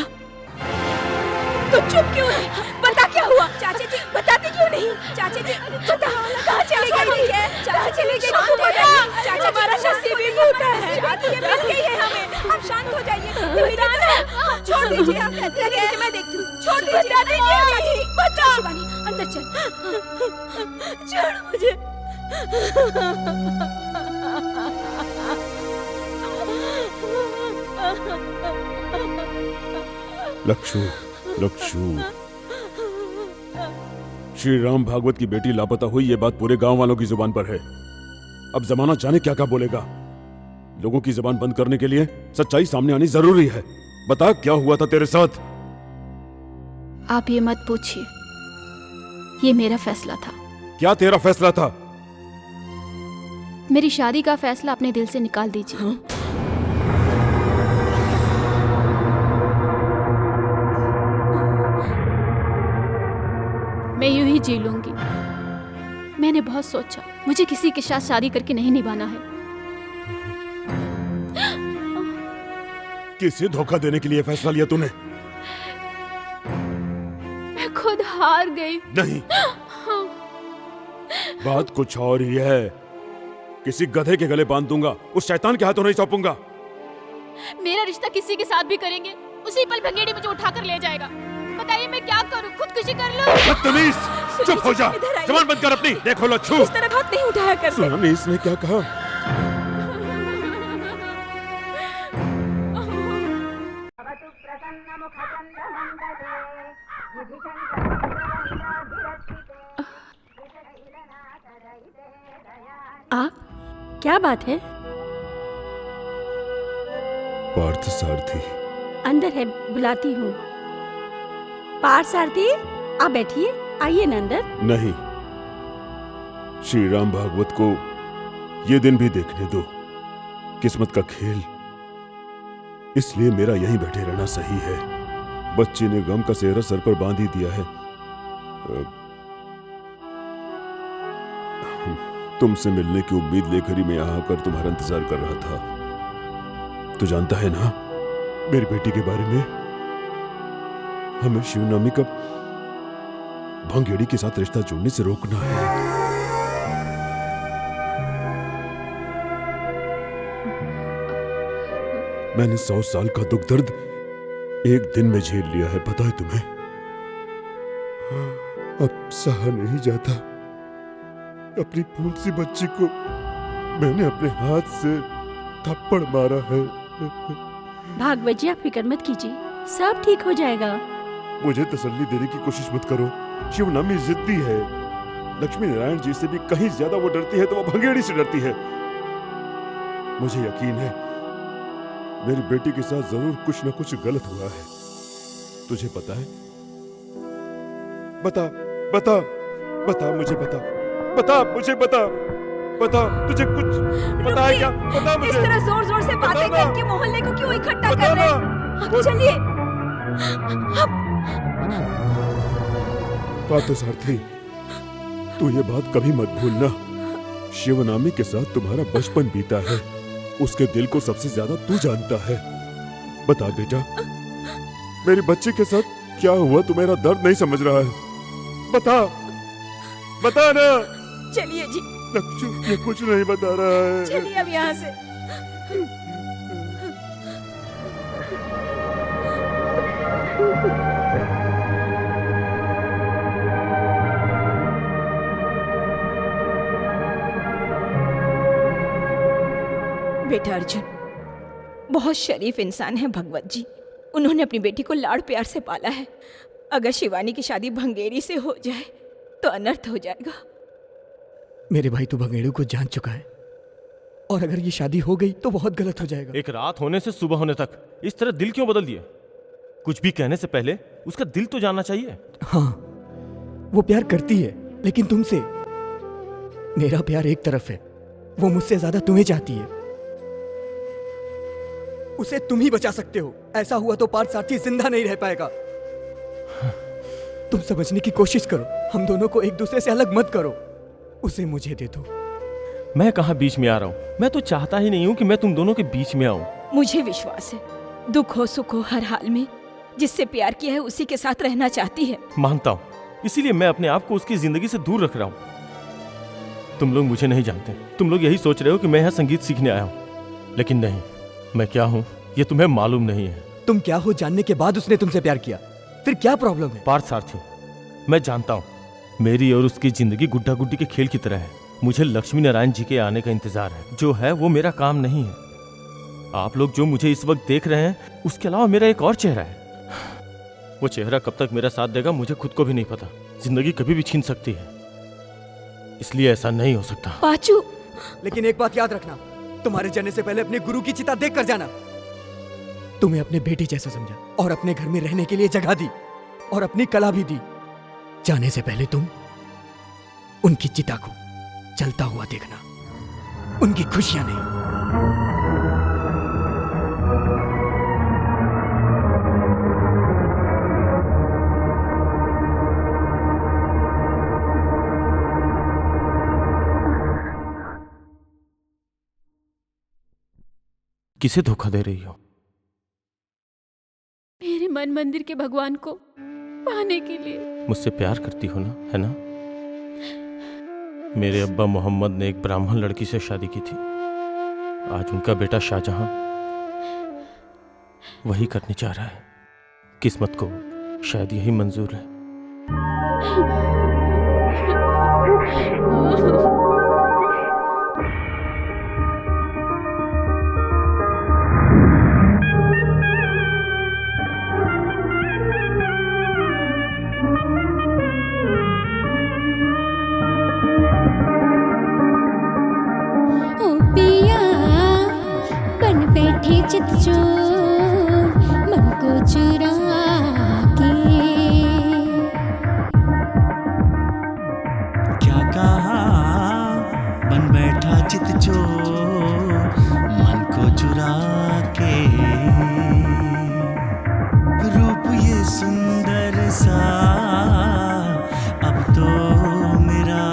तो चुप क्यों है? बता क्या हुआ? चाची जी बताते क्यों नहीं? चाची जी बता, कहाँ चली गई है? चाची चली गई तो बता। चाची हमारा नसीब भी होता है। ये मिल गई है हमें। आप शांत हो जाइए। ये मेरी है। छोड़ दीजिए, आप लगे मैं देखती हूँ। छोड़ दीजिए। बता शिवानी, अंदर चल। छोड़ मुझे। लक्षु, लक्षु, श्री राम भागवत की बेटी लापता हुई, ये बात पूरे गांव वालों की जुबान पर है। अब जमाना जाने क्या क्या बोलेगा। लोगों की जुबान बंद करने के लिए सच्चाई सामने आनी जरूरी है। बता, क्या हुआ था तेरे साथ? आप ये मत पूछिए, ये मेरा फैसला था। क्या तेरा फैसला था? मेरी शादी का फैसला अपने दिल से निकाल दीजिए। हाँ? मैं यूं ही जी लूंगी। मैंने बहुत सोचा, मुझे किसी के साथ शादी करके नहीं निभाना है। किसे धोखा देने के लिए फैसला लिया तूने? मैं खुद हार गई। नहीं, बात कुछ और ही है। किसी गधे के गले बांध दूंगा, उस शैतान के हाथों नहीं सौंपूंगा। मेरा रिश्ता किसी के साथ भी करेंगे, उसी पल भंगेड़ी मुझे उठा कर ले जाएगा। बताइए मैं क्या करूं? खुदकुशी कर लूं? बदतमीज, चुप हो जा। जबान बंद कर अपनी। देखो लच्छू, इस तरह हाथ नहीं उठाया कर। सुना नहीं इसने क्या कहा? आप, क्या बात है? पार्थ सारथी अंदर है, बुलाती हूँ। पार्थ सारथी, आप बैठिए, आइए ना अंदर। नहीं, श्री राम भागवत को ये दिन भी देखने दो। किस्मत का खेल, इसलिए मेरा यहीं बैठे रहना सही है। बच्चे ने गम का सेहरा सर पर बांध ही दिया है। तुमसे मिलने की उम्मीद लेकर ही मैं यहाँ आकर तुम्हारा इंतजार कर रहा था। तू जानता है ना मेरी बेटी के बारे में? हमें शिवनामी का भंगेड़ी के साथ रिश्ता जोड़ने से रोकना है। मैंने 100 साल का दुख दर्द एक दिन में झेल लिया है, पता है तुम्हें? अब सहा नहीं जाता। अपनी फूल सी बच्ची को मैंने अपने हाथ से थप्पड़ मारा है। भागवत जी, आप फिक्र मत कीजिए, सब ठीक हो जाएगा। मुझे तसल्ली देने की कोशिश मत करो। शिवनामी जिद्दी है। लक्ष्मी नारायण जी से भी कहीं ज्यादा वो डरती है तो वो भंगेड़ी से डरती है। मुझे यकीन है मेरी बेटी के साथ जरूर कुछ न कुछ गलत हुआ है। तुझे पता है? बता बता बता, मुझे बता, बता मुझे बता। बता, तुझे कुछ पता है क्या? बता मुझे। इस तरह जोर जोर से बातें करके मोहल्ले को क्यों इकट्ठा कर रहे हैं? अब चलिए। पार्थसारथी, तू ये बात कभी मत भूलना। शिवनामी के साथ तुम्हारा बचपन बीता है, उसके दिल को सबसे ज्यादा तू जानता है। बता बेटा, मेरी बच्ची के साथ क्या हुआ? तू मेरा दर्द नहीं समझ रहा है। बता, बता ना। चलिए जी। लक्ष्मी, ये कुछ नहीं बता रहा है। चलिए अब यहाँ से। बेटा अर्जुन बहुत शरीफ इंसान है भगवत जी। उन्होंने अपनी बेटी को लाड़ प्यार से पाला है। अगर शिवानी की शादी भंगेरी से हो जाए तो अनर्थ हो जाएगा। मेरे भाई तो भंगेड़ू को जान चुका है, और अगर ये शादी हो गई तो बहुत गलत हो जाएगा। एक रात होने से सुबह होने तक इस तरह दिल क्यों बदल दिए? कुछ भी कहने से पहले उसका दिल तो जानना चाहिए। हाँ, वो प्यार करती है, लेकिन तुमसे। मेरा प्यार एक तरफ है, वो मुझसे ज्यादा तुम्हें चाहती है। उसे तुम ही बचा सकते हो। ऐसा हुआ तो पार्थसारथी जिंदा नहीं रह पाएगा। तुम समझने की कोशिश करो। हम दोनों को एक दूसरे से अलग मत करो। उसे मुझे दे दो। मैं कहाँ बीच में आ रहा हूँ? मैं तो चाहता ही नहीं हूँ कि मैं तुम दोनों के बीच में आऊँ। मुझे विश्वास है, दुख हो सुख हो हर हाल में जिससे प्यार किया है उसी के साथ रहना चाहती है। मानता हूँ, इसीलिए मैं अपने आप को उसकी जिंदगी से दूर रख रहा हूँ। तुम लोग मुझे नहीं जानते। तुम लोग यही सोच रहे हो कि मैं यहाँ संगीत सीखने आया हूँ, लेकिन नहीं, मैं क्या हूँ ये तुम्हें मालूम नहीं है। तुम क्या हो जानने के बाद उसने तुमसे प्यार किया, फिर क्या प्रॉब्लम है? पार्थसारथी, मैं जानता हूँ मेरी और उसकी जिंदगी गुड्डा गुड्डी के खेल की तरह है। मुझे लक्ष्मी नारायण जी के आने का इंतजार है। जो है वो मेरा काम नहीं है। आप लोग जो मुझे इस वक्त देख रहे हैं, उसके अलावा मेरा एक और चेहरा है। वो चेहरा कब तक मेरा साथ देगा मुझे खुद को भी नहीं पता। जिंदगी कभी भी छीन सकती है, इसलिए ऐसा नहीं हो सकता। पाचू, लेकिन एक बात याद रखना, तुम्हारे जाने से पहले अपने गुरु की चिता देख कर जाना। तुम्हें अपने बेटी जैसा समझा और अपने घर में रहने के लिए जगह दी और अपनी कला भी दी। जाने से पहले तुम उनकी चिता को जलता हुआ देखना, उनकी खुशियां नहीं। किसे धोखा दे रही हो? मेरे मन मंदिर के भगवान को पाने के लिए। मुझसे प्यार करती हो ना, है ना? मेरे अब्बा मोहम्मद ने एक ब्राह्मण लड़की से शादी की थी। आज उनका बेटा शाहजहां वही करने जा रहा है। किस्मत को शायद यही मंजूर है। चित चोर मन को चुरा के, क्या कहा बन बैठा चित चोर मन को चुरा के। रूप ये सुंदर सा अब तो मेरा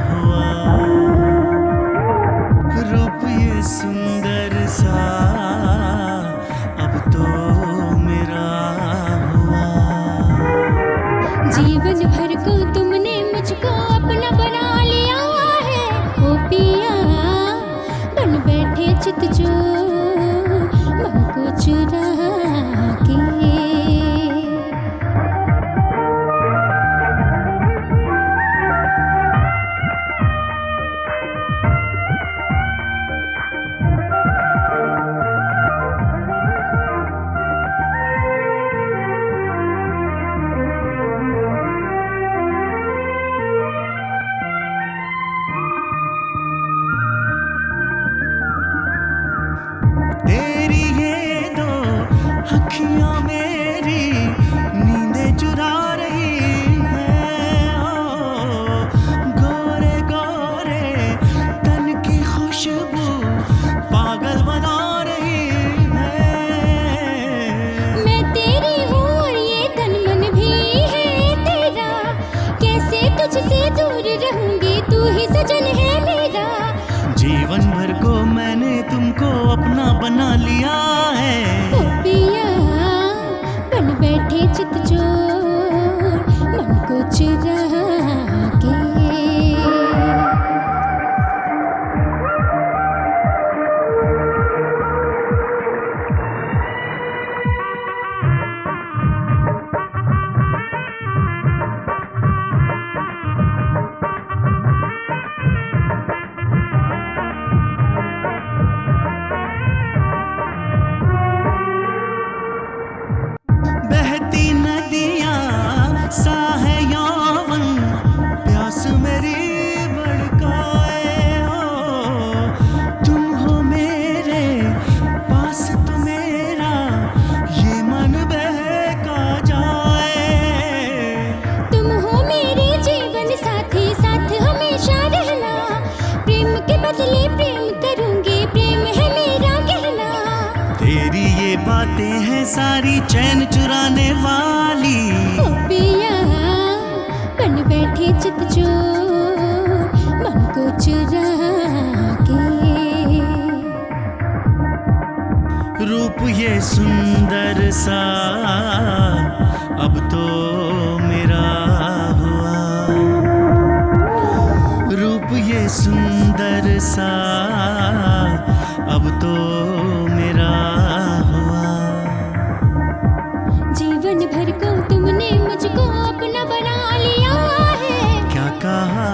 हुआ। रूप ये सुंदर सा बना लिया है। ओ पिया बन बैठे चित चोर मन को चुरा के। बहती नदियाँ सा है यौवन, प्यास मेरी भड़काए हो। तुम हो मेरे पास तो मेरा ये मन बहका जाए। तुम हो मेरे जीवन साथी, साथ हमेशा रहना। प्रेम के बदले प्रेम करूंगी, प्रेम है मेरा कहना। तेरी ये बातें हैं सारी चैन चुराने वाली। ओ पिया बन बैठे चित चोर मन को चुरा के। रूप ये सुंदर सा अब तो मेरा हुआ। रूप ये सुंदर सा अब तो मेरा हुआ। जीवन भर को तुमने मुझको अपना बना लिया है। क्या कहा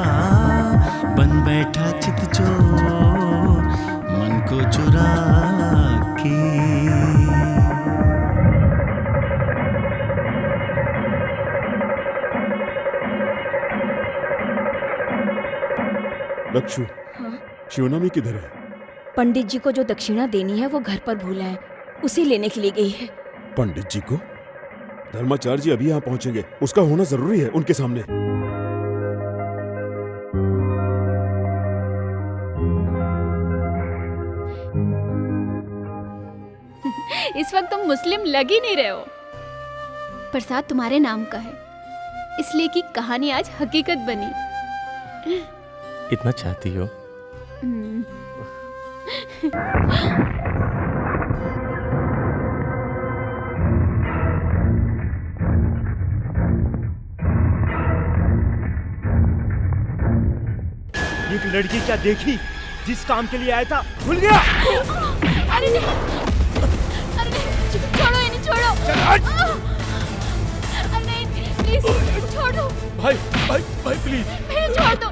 बन बैठा चित चोर मन को चुरा के। लक्षु, शिवनामी किधर है? पंडित जी को जो दक्षिणा देनी है वो घर पर भूला है, उसी लेने के लिए गई है। पंडित जी को? धर्माचार्य जी अभी यहाँ पहुंचेंगे, उसका होना जरूरी है उनके सामने। इस वक्त तुम मुस्लिम लग ही नहीं रहे हो। प्रसाद तुम्हारे नाम का है, इसलिए कि कहानी आज हकीकत बनी। इतना चाहती हो? एक लड़की क्या देखी, जिस काम के लिए आया था भूल गया। अरे नहीं, अरे नहीं, छोड़ो इन्हें, छोड़ो। अरे नहीं, प्लीज छोड़ दो। भाई भाई भाई प्लीज फिर छोड़ दो।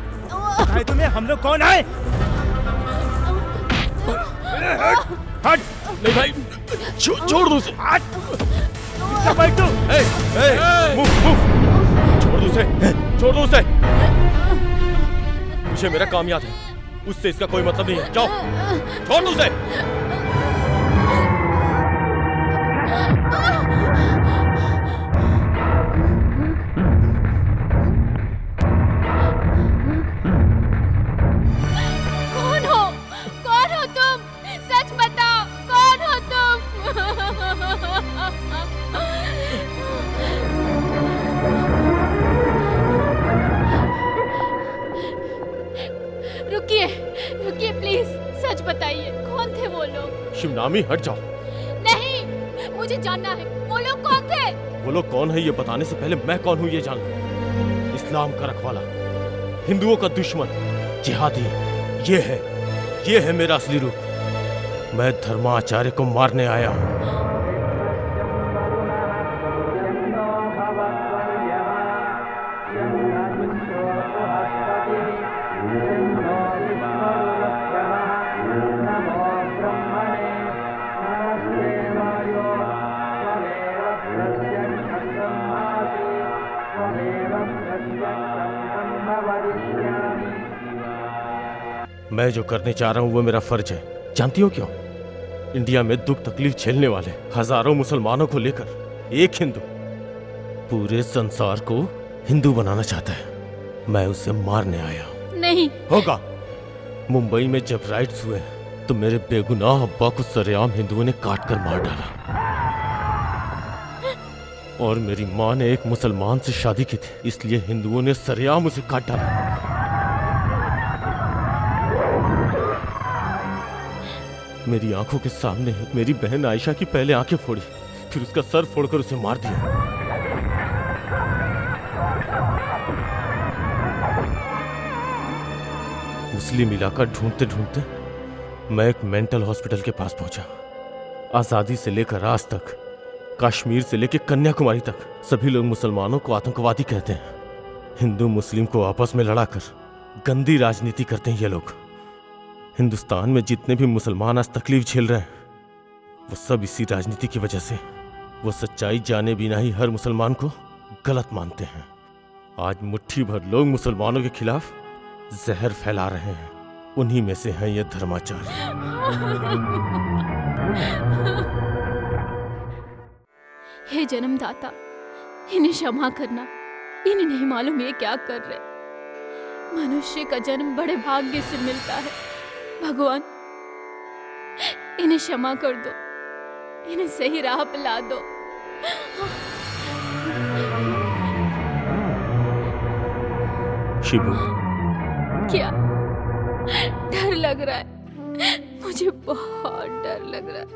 भाई तुम्हें हम लोग कौन आए? हट। नहीं भाई, छोड़ दो उसे। हट। क्या भाई तू? मूव। छोड़ दो उसे, छोड़ दो उसे। मुझे मेरा काम याद है, उससे इसका कोई मतलब नहीं है। जाओ, छोड़ दो उसे। कौन हो तुम? सच बताओ, कौन हो तुम? रुकिए, रुकिए प्लीज, सच बताइए, कौन थे वो लोग? शिवनामी हट जाओ। नहीं, मुझे जानना है, वो लोग कौन थे? वो लोग कौन है ये बताने से पहले मैं कौन हूँ ये जान लो। इस्लाम का रखवाला, हिंदुओं का दुश्मन, जिहादी, ये है मेरा असली रूप। मैं धर्माचार्य को मारने आया हूँ। मैं जो करने चाह रहा हूँ वो मेरा फर्ज है। जानती हो क्यों? इंडिया में दुख तकलीफ झेलने वाले हजारों मुसलमानों को लेकर एक हिंदू पूरे संसार को हिंदू बनाना चाहता है। मैं उसे मारने आया हूँ। नहीं होगा। मुंबई में जब राइट्स हुए तो मेरे बेगुनाह अब्बा को सरेआम हिंदुओं ने काट कर मार डाला, और मेरी माँ ने एक मुसलमान से शादी की थी, इसलिए हिंदुओं ने सरेआम उसे काट डाला। मेरी आंखों के सामने मेरी बहन आयशा की पहले आंखें फोड़ी, फिर उसका सर फोड़कर उसे मार दिया। मुस्लिम इलाका ढूंढते ढूंढते मैं एक मेंटल हॉस्पिटल के पास पहुंचा। आजादी से लेकर आज तक, कश्मीर से लेकर कन्याकुमारी तक सभी लोग मुसलमानों को आतंकवादी कहते हैं। हिंदू मुस्लिम को आपस में लड़ाकर गंदी राजनीति करते हैं ये लोग। हिंदुस्तान में जितने भी मुसलमान आज तकलीफ झेल रहे हैं वो सब इसी राजनीति की वजह से। वो सच्चाई जाने बिना ही हर मुसलमान को गलत मानते हैं। आज मुट्ठी भर लोग मुसलमानों के खिलाफ जहर फैला रहे हैं। उन्हीं में से हैं ये धर्माचार्य। हे जन्मदाता, इन्हें क्षमा करना। इन्हें नहीं मालूम ये क्या कर रहे। मनुष्य का जन्म बड़े भाग्य से मिलता है। भगवान, इन्हें क्षमा कर दो, इन्हें सही राह पे ला दो। शिबू, क्या डर लग रहा है? मुझे बहुत डर लग रहा है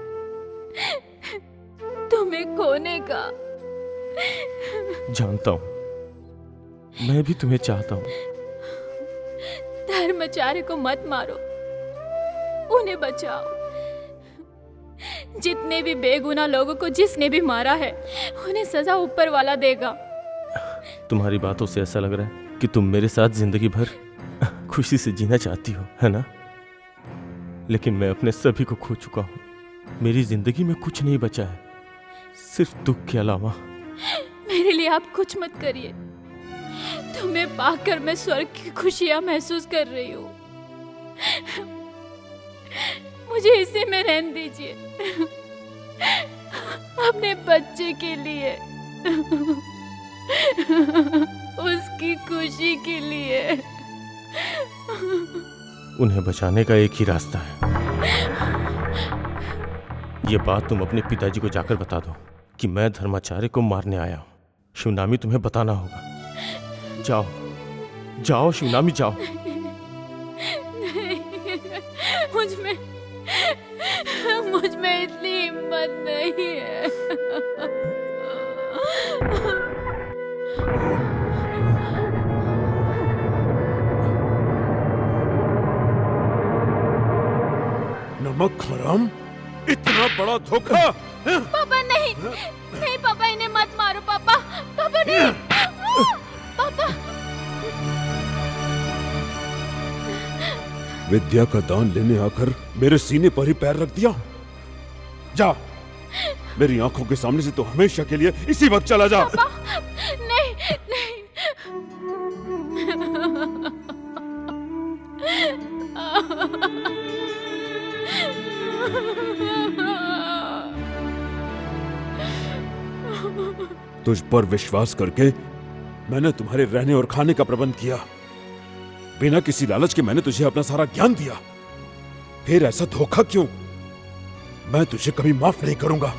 तुम्हें खोने का। जानता हूं, मैं भी तुम्हें चाहता हूं। धर्माचार्य को मत मारो, उन्हें बचाओ। जितने भी बेगुनाह लोगों को जिसने भी मारा है उन्हें सजा ऊपर वाला देगा। तुम्हारी बातों से ऐसा लग रहा है कि तुम मेरे साथ जिंदगी भर खुशी से जीना चाहती हो, है ना? लेकिन मैं अपने सभी को खो चुका हूं। मेरी जिंदगी में कुछ नहीं बचा है, सिर्फ दुख के अलावा। मेरे लिए आप कुछ मत करिए। तुम्हें पाकर मैं स्वर्ग की खुशियां महसूस कर रही हूँ। मुझे इसी में रहने दीजिए, अपने बच्चे के लिए, उसकी खुशी के लिए। उन्हें बचाने का एक ही रास्ता है। ये बात तुम अपने पिताजी को जाकर बता दो कि मैं धर्माचार्य को मारने आया हूँ। शिवनामी तुम्हें बताना होगा। जाओ जाओ शिवनामी, जाओ। मुझ में इतनी हिम्मत नहीं है। नमक हराम, इतना बड़ा धोखा। पापा नहीं, नहीं पापा, इन्हें मत मारो पापा। पापा नहीं, पापा। विद्या का दान लेने आकर मेरे सीने पर ही पैर रख दिया। जा, मेरी आंखों के सामने से तो हमेशा के लिए इसी वक्त चला जा। पापा, नहीं, नहीं। तुझ पर विश्वास करके मैंने तुम्हारे रहने और खाने का प्रबंध किया। बिना किसी लालच के मैंने तुझे अपना सारा ज्ञान दिया। फिर ऐसा धोखा क्यों? मैं तुझे कभी माफ नहीं करूंगा।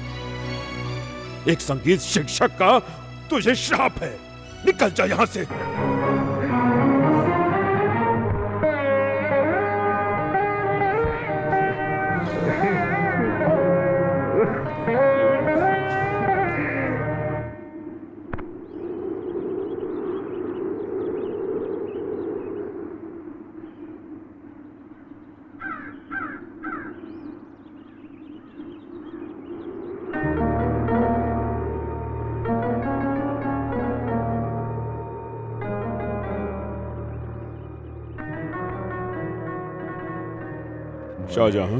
एक संगीत शिक्षक का तुझे श्राप है। निकल जा यहां से। शाहजहां,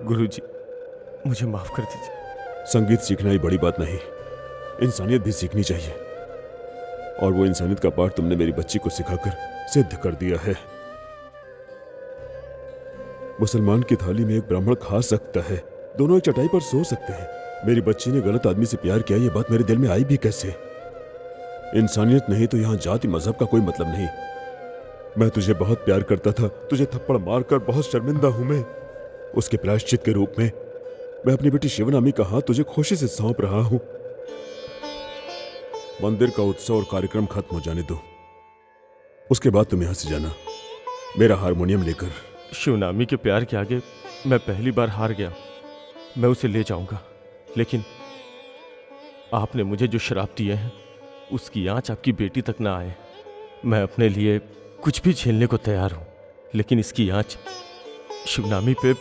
गुरुजी, मुझे माफ कर दीजिए। संगीत सीखना ही बड़ी बात नहीं, इंसानियत भी सीखनी चाहिए। और वो इंसानियत का पाठ तुमने मेरी बच्ची को सिखाकर सिद्ध कर दिया है। मुसलमान की थाली में एक ब्राह्मण खा सकता है, दोनों एक चटाई पर सो सकते हैं। मेरी बच्ची ने गलत आदमी से प्यार किया, ये बात मेरे दिल में आई भी कैसे? इंसानियत नहीं तो यहाँ जाति मजहब का कोई मतलब नहीं। मैं तुझे बहुत प्यार करता था, तुझे थप्पड़ मारकर बहुत शर्मिंदा हूं मैं। उसके प्रायश्चित के रूप में मैं अपनी बेटी शिवनामी का हाथ तुझे खुशी से सौंप रहा हूं। मंदिर का उत्सव और कार्यक्रम खत्म हो जाने दो, उसके बाद तुम यहां से जाना मेरा हारमोनियम लेकर। शिवनामी के प्यार के आगे मैं पहली बार हार गया। मैं उसे ले जाऊंगा, लेकिन आपने मुझे जो श्राप दिए हैं उसकी आंच आपकी बेटी तक ना आए। मैं अपने लिए कुछ भी झेलने को तैयार हूं, लेकिन इसकी आंच शिवनामी पे।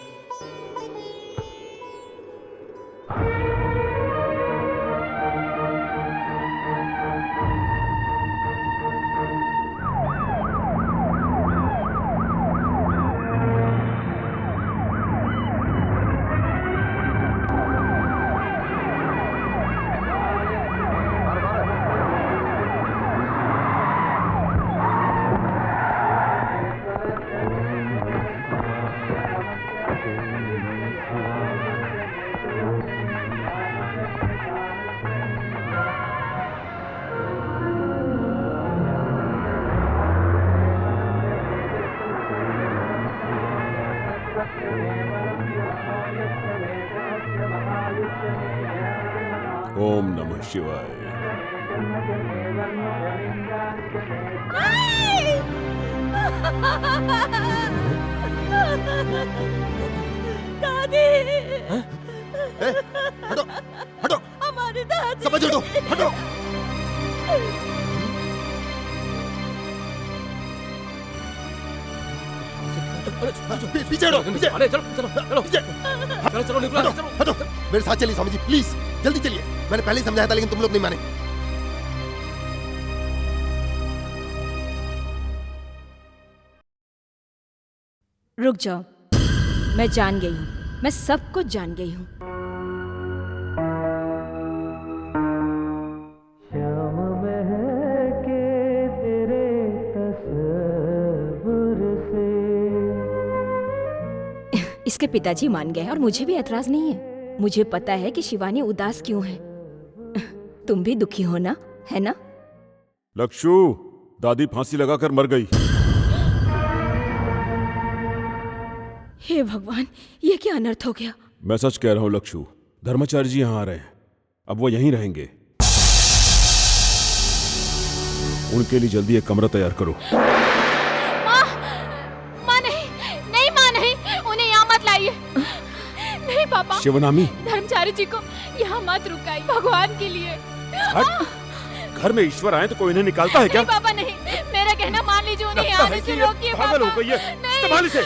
ओम नमः शिवाय। दादी, हटो हटो, हमारी दादी। समझ हटो हटो। पीछे हटो, पीछे। अरे चलो चलो चलो पीछे। चलो चलो निकलो, हटो हटो, मेरे साथ चलिए स्वामी जी, प्लीज जल्दी चलिए। मैंने पहले ही समझाया था लेकिन तुम लोग नहीं माने। रुक जाओ, मैं जान गई हूँ, मैं सब कुछ जान गई हूँ। श्याम महके तेरे तस्वीर से। इसके पिताजी मान गए और मुझे भी ऐतराज नहीं है। मुझे पता है कि शिवानी उदास क्यों है। तुम भी दुखी हो ना, है ना? लक्षु, दादी फांसी लगाकर मर गई। हे भगवान, ये क्या अनर्थ हो गया। मैं सच कह रहा हूं लक्षु, धर्माचार्य जी यहाँ आ रहे हैं, अब वो यहीं रहेंगे। उनके लिए जल्दी एक कमरा तैयार करो। माँ नहीं, नहीं माँ नहीं, उन्हें यहाँ मत लाइए। नहीं पापा। शिवनामी, धर्मचारी जी को यहाँ मत रुकाइए, भगवान के लिए। घर में ईश्वर आए तो कोई इन्हें निकालता है क्या? नहीं पापा नहीं, मेरा कहना मान लीजिए, उन्हें यहाँ आने से रोकिए पापा। पागल हो गई है, संभाल इसे।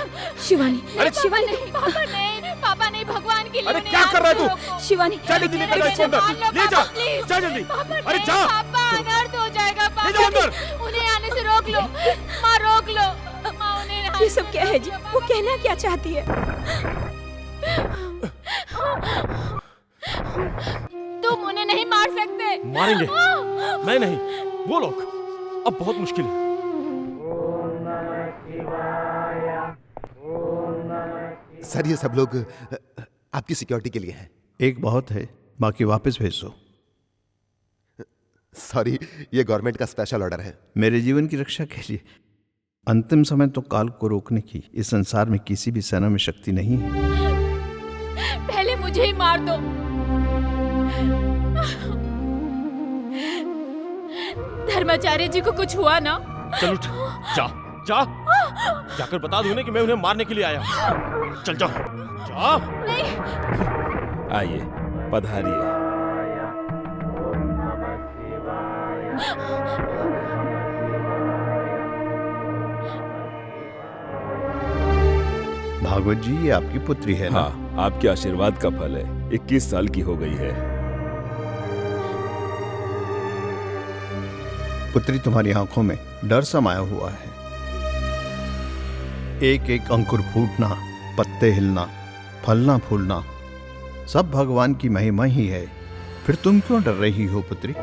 शिवानी, अरे शिवानी नहीं, पापा नहीं, पापा नहीं, भगवान के लिए। अरे क्या कर रहा है तू? शिवानी, जा जल्दी निकल जा इसको अंदर, ले जा, जा जल्दी। अरे जा। पापा अनर्थ हो जाएगा ले जाओ पापा। अंदर। उन्हें आने से रोक लो, माँ रोक लो, माँ उन्हें। ये सब क्या है जी? वो कहना क्या चाहती है? तुम उन्हें नहीं मार सकते। मारेंगे, मैं नहीं, वो लोग। अब बहुत मुश्किल है। सर ये सब लोग आपकी सिक्योरिटी के लिए हैं। एक बहुत है, बाकी वापस भेज दो। सॉरी, ये गवर्नमेंट का स्पेशल ऑर्डर है। मेरे जीवन की रक्षा के लिए। अंतिम समय तो काल को रोकने की इस संसार में किसी भी सेना में शक्ति नहीं है। पहले मुझे ही मार दो। धर्माचार्य जी को कुछ हुआ ना? चल उठ, जा जा, जाकर बता दो उन्हें कि मैं उन्हें मारने के लिए आया हूं। चल जाओ, जा। नहीं। आइए, पधारिए। भागवत जी, ये आपकी पुत्री है ना? हाँ, आपके आशीर्वाद का फल है। 21 साल की हो गई है। पुत्री, तुम्हारी आंखों में डर समाया हुआ है। एक एक अंकुर फूटना, पत्ते हिलना, फलना फूलना, सब भगवान की महिमा ही है। फिर तुम क्यों डर रही हो पुत्री?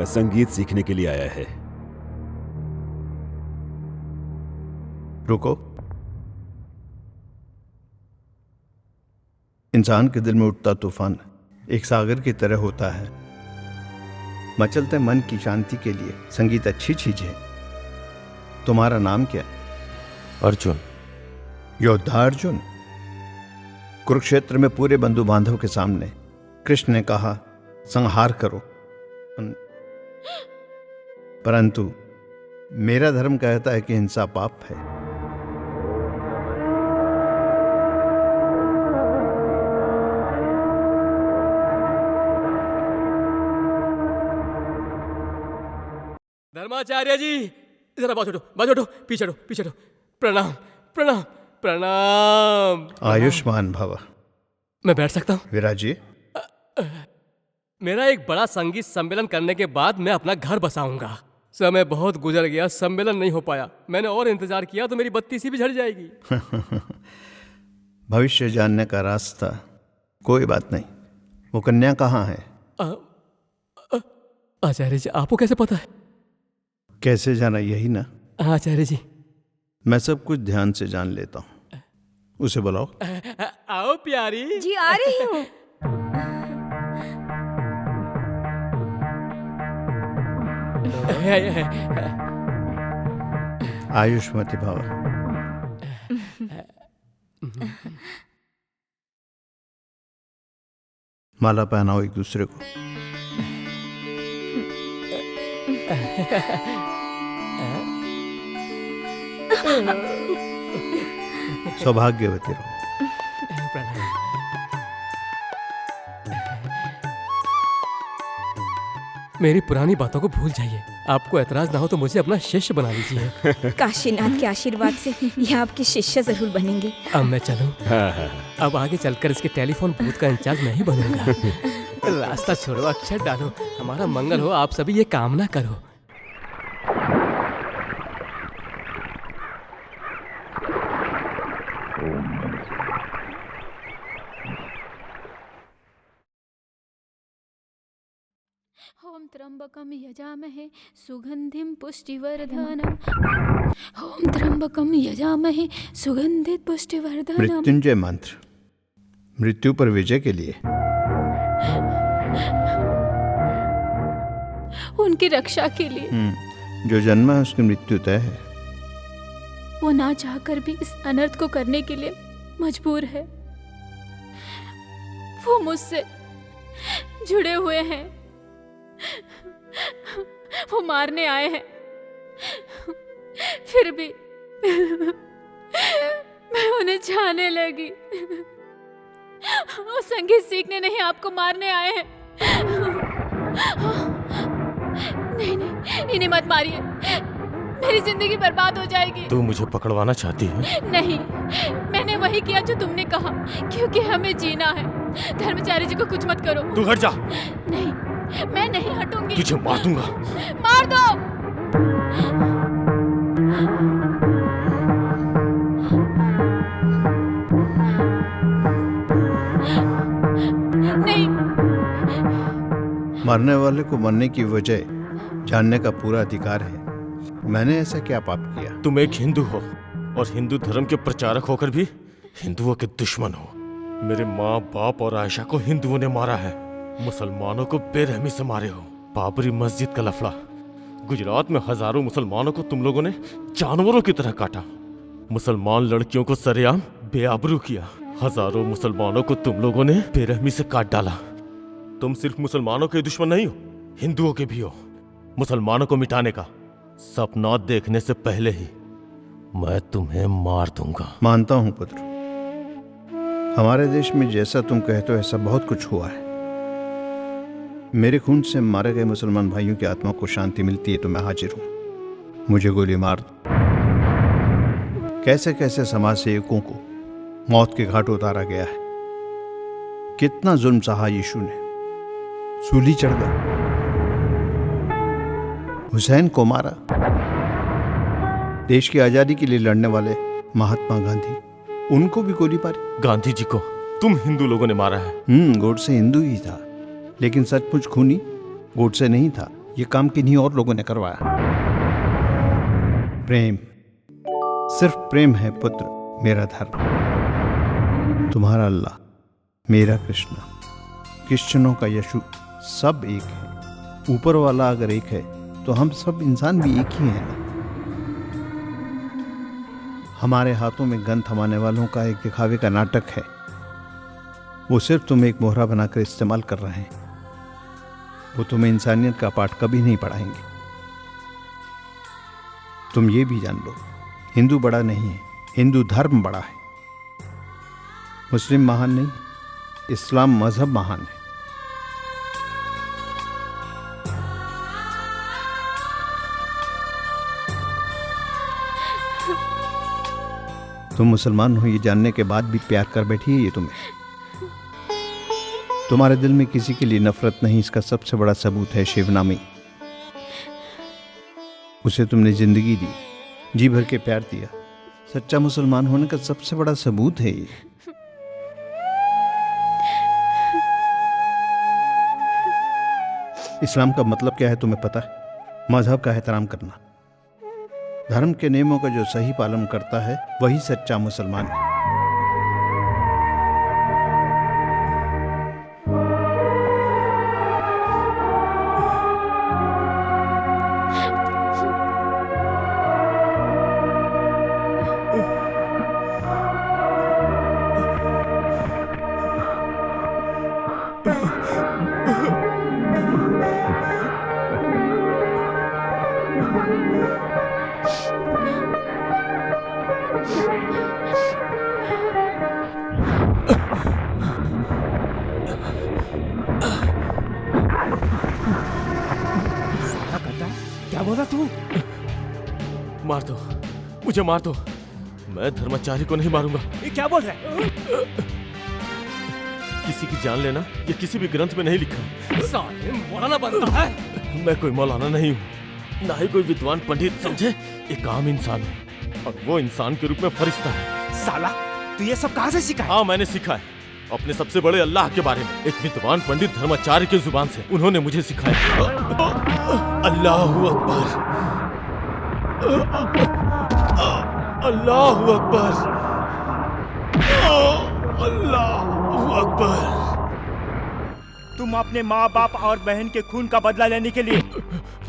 वह संगीत सीखने के लिए आया है। रुको। इंसान के दिल में उठता तूफान एक सागर की तरह होता है। मचलते मन की शांति के लिए संगीत अच्छी चीज है। तुम्हारा नाम क्या? अर्जुन। योद्धा अर्जुन। कुरुक्षेत्र में पूरे बंधु बांधव के सामने कृष्ण ने कहा संहार करो, परंतु मेरा धर्म कहता है कि हिंसा पाप है। धर्माचार्य जी जरा बात हटो, पीछे हटो। प्रणाम प्रणाम प्रणाम। आयुष्मान भव। मैं बैठ सकता हूँ? विराज जी, मेरा एक बड़ा संगीत सम्मेलन करने के बाद मैं अपना घर बसाऊंगा। समय बहुत गुजर गया, सम्मेलन नहीं हो पाया। मैंने और इंतजार किया तो मेरी बत्ती सी भी झड़ जाएगी। भविष्य जानने का रास्ता। कोई बात नहीं। वो कन्या कहाँ है? आचार्य जी आपको कैसे पता है? कैसे जाना, यही ना? आचार्य जी मैं सब कुछ ध्यान से जान लेता हूँ। उसे बुलाओ। आओ प्यारी जी आ रही हूँ। आयुष्मती भव। माला पहनाओ एक दूसरे को। सौभाग्यवती रहो। मेरी पुरानी बातों को भूल जाइए। आपको एतराज ना हो तो मुझे अपना शिष्य बना लीजिए। काशीनाथ के आशीर्वाद से ये आपके शिष्य जरूर बनेंगे। अब मैं चलूं? अब आगे चलकर इसके टेलीफोन बूथ का इंचार्ज मैं ही बनूंगा। रास्ता छोड़ो, अक्षर डालो, हमारा मंगल हो, आप सभी ये कामना करो। ओम त्र्यंबकम यजामहे सुगंधिम पुष्टिवर्धनम। ओम त्र्यंबकम यजामहे सुगंधित पुष्टिवर्धनम। मृत्युंजय मंत्र मृत्यु पर विजय के लिए। उनकी रक्षा के लिए। जो जन्मा है उसकी मृत्यु तय है। वो ना चाहकर भी इस अनर्थ को करने के लिए मजबूर है। वो मुझसे जुड़े हुए हैं। वो मारने आए हैं, फिर भी मैं उन्हें चाहने लगी। वो संगीत सीखने नहीं, आपको मारने आए हैं। नहीं नहीं, इन्हें मत मारिए, मेरी जिंदगी बर्बाद हो जाएगी। तू मुझे पकड़वाना चाहती है? नहीं, मैंने वही किया जो तुमने कहा, क्योंकि हमें जीना है। धर्माचार्य जी को कुछ मत करो। तू हट जा। नहीं, मैं नहीं हटूंगी। तुझे मार दूंगा। मार दो। नहीं। मरने वाले को मरने की वजह जानने का पूरा अधिकार है। मैंने ऐसा क्या पाप किया? तुम एक हिंदू हो और हिंदू धर्म के प्रचारक होकर भी हिंदुओं के दुश्मन हो। मेरे माँ बाप और आयशा को हिंदुओं ने मारा है। मुसलमानों को बेरहमी से मारे हो। बाबरी मस्जिद का लफड़ा, गुजरात में हजारों मुसलमानों को तुम लोगों ने जानवरों की तरह काटा। मुसलमान लड़कियों को सरेआम बेआबरू किया। हजारों मुसलमानों को तुम लोगों ने बेरहमी से काट डाला। तुम सिर्फ मुसलमानों के दुश्मन नहीं हो, हिंदुओं के भी हो। मुसलमानों को मिटाने का सपना देखने से पहले ही मैं तुम्हें मार दूंगा। मानता हूं पुत्र, हमारे देश में जैसा तुम कहते हो ऐसा बहुत कुछ हुआ है। मेरे खून से मारे गए मुसलमान भाइयों की आत्मा को शांति मिलती है तो मैं हाजिर हूं। मुझे गोली मार दो। कैसे कैसे समाज सेवकों को मौत के घाट उतारा गया है। कितना जुल्म सहा यीशु ने। सूली चढ़कर हुसैन को मारा। देश की आजादी के लिए लड़ने वाले महात्मा गांधी, उनको भी गोली मारी। गांधी जी को तुम हिंदू लोगों ने मारा है। गोडसे हिंदू ही था, लेकिन सचमुच खूनी गोडसे नहीं था। ये काम किन्हीं और लोगों ने करवाया। प्रेम, सिर्फ प्रेम है पुत्र मेरा धर्म। तुम्हारा अल्लाह, मेरा कृष्ण, क्रिश्चियनों का यीशु, सब एक है। ऊपर वाला अगर एक है तो हम सब इंसान भी एक ही हैं ना। हमारे हाथों में गन थमाने वालों का एक दिखावे का नाटक है। वो सिर्फ तुम्हें एक मोहरा बनाकर इस्तेमाल कर रहे हैं। वो तुम्हें इंसानियत का पाठ कभी नहीं पढ़ाएंगे। तुम ये भी जान लो, हिंदू बड़ा नहीं है, हिंदू धर्म बड़ा है। मुस्लिम महान नहीं, इस्लाम मजहब महान है। तुम मुसलमान हो ये जानने के बाद भी प्यार कर बैठी है ये तुम्हें। तुम्हारे दिल में किसी के लिए नफरत नहीं, इसका सबसे बड़ा सबूत है शिवनामी। उसे तुमने जिंदगी दी, जी भर के प्यार दिया। सच्चा मुसलमान होने का सबसे बड़ा सबूत है ये। इस्लाम का मतलब क्या है तुम्हें पता है? मजहब का एहतराम करना। धर्म के नियमों का जो सही पालन करता है वही सच्चा मुसलमान है। क्या बोला तू? मार दो, मुझे मार दो। मैं धर्माचार्य को नहीं मारूंगा। ये क्या बोल रहा है? किसी की जान लेना ये किसी भी ग्रंथ में नहीं लिखा। साले मौलाना बनता है। मैं कोई मौलाना नहीं हूँ, ना ही कोई विद्वान पंडित, समझे? एक आम इंसान हूँ और वो इंसान के रूप में फरिश्ता है। साला तू ये सब कहाँ से सीखा? हाँ, मैंने सीखा है अपने सबसे बड़े अल्लाह के बारे में। एक विद्वान पंडित धर्माचार्य की जुबान से उन्होंने मुझे सिखाया। अल्लाहु अकबर, अल्लाहु अकबर, अल्लाहु अकबर। तुम अपने माँ बाप और बहन के खून का बदला लेने के लिए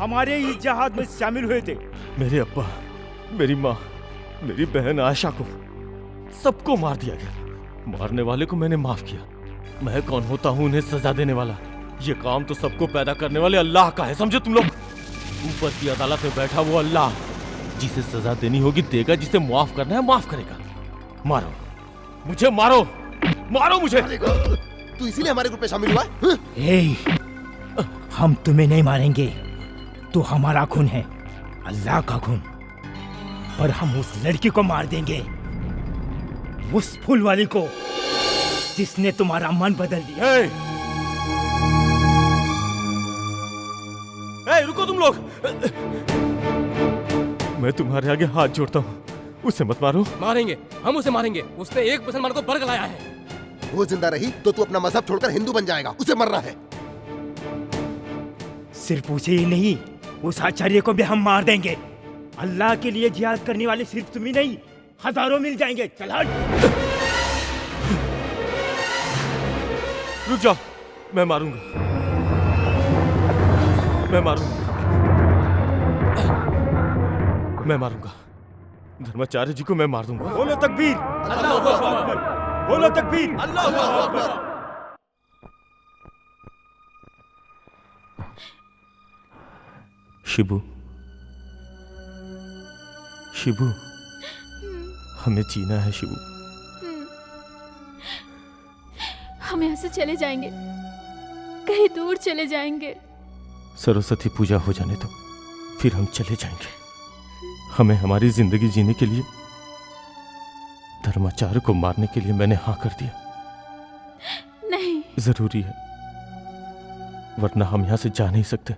हमारे इस जहाद में शामिल हुए थे। मेरे अब्बा, मेरी माँ, मेरी बहन आयशा को सबको मार दिया गया। मारने वाले को मैंने माफ किया। मैं कौन होता हूँ उन्हें सजा देने वाला? ये काम तो सबको पैदा करने वाले अल्लाह का है, समझे तुम लोग? ऊपर की अदालत में बैठा वो अल्लाह, जिसे सजा देनी होगी देगा, जिसे माफ करना है माफ करेगा। मारो मुझे, मारो, मारो मुझे। तू इसीलिए हमारे ग्रुप में शामिल हुआ है? हम तुम्हें नहीं मारेंगे, तो हमारा खून है, अल्लाह का खून। और हम उस लड़की को मार देंगे, उस फूल वाली को, जिसने तुम्हारा मन बदल दिया। रुको तुम लोग, मैं तुम्हारे आगे हाथ जोड़ता हूँ, उसे मत मारो। मारेंगे, हम उसे मारेंगे। उसने एक मुसलमान को बर्ग लाया है। वो जिंदा रही तो तू अपना मजहब छोड़कर हिंदू बन जाएगा। उसे मरना है। सिर्फ उसे ही नहीं, उस आचार्य को भी हम मार देंगे। अल्लाह के लिए जिहाद करने वाले सिर्फ तुम ही नहीं, हजारों मिल जाएंगे। चल हट। रुक जाओ, मैं मारूंगा, मैं मारूंगा, मैं मारूंगा। धर्माचार्य जी को मैं मार दूंगा। बोलो तकबीर, अल्लाहू अकबर, बोलो तकबीर, अल्लाहू अकबर। शिबू, शिबू, हमें जीना है शिबू। हम यहाँ से चले जाएंगे, कहीं दूर चले जाएंगे। सरस्वती पूजा हो जाने दो, फिर हम चले जाएंगे। हमें हमारी जिंदगी जीने के लिए, धर्माचार्य को मारने के लिए मैंने हाँ कर दिया। नहीं, जरूरी है, वरना हम यहाँ से जा नहीं सकते।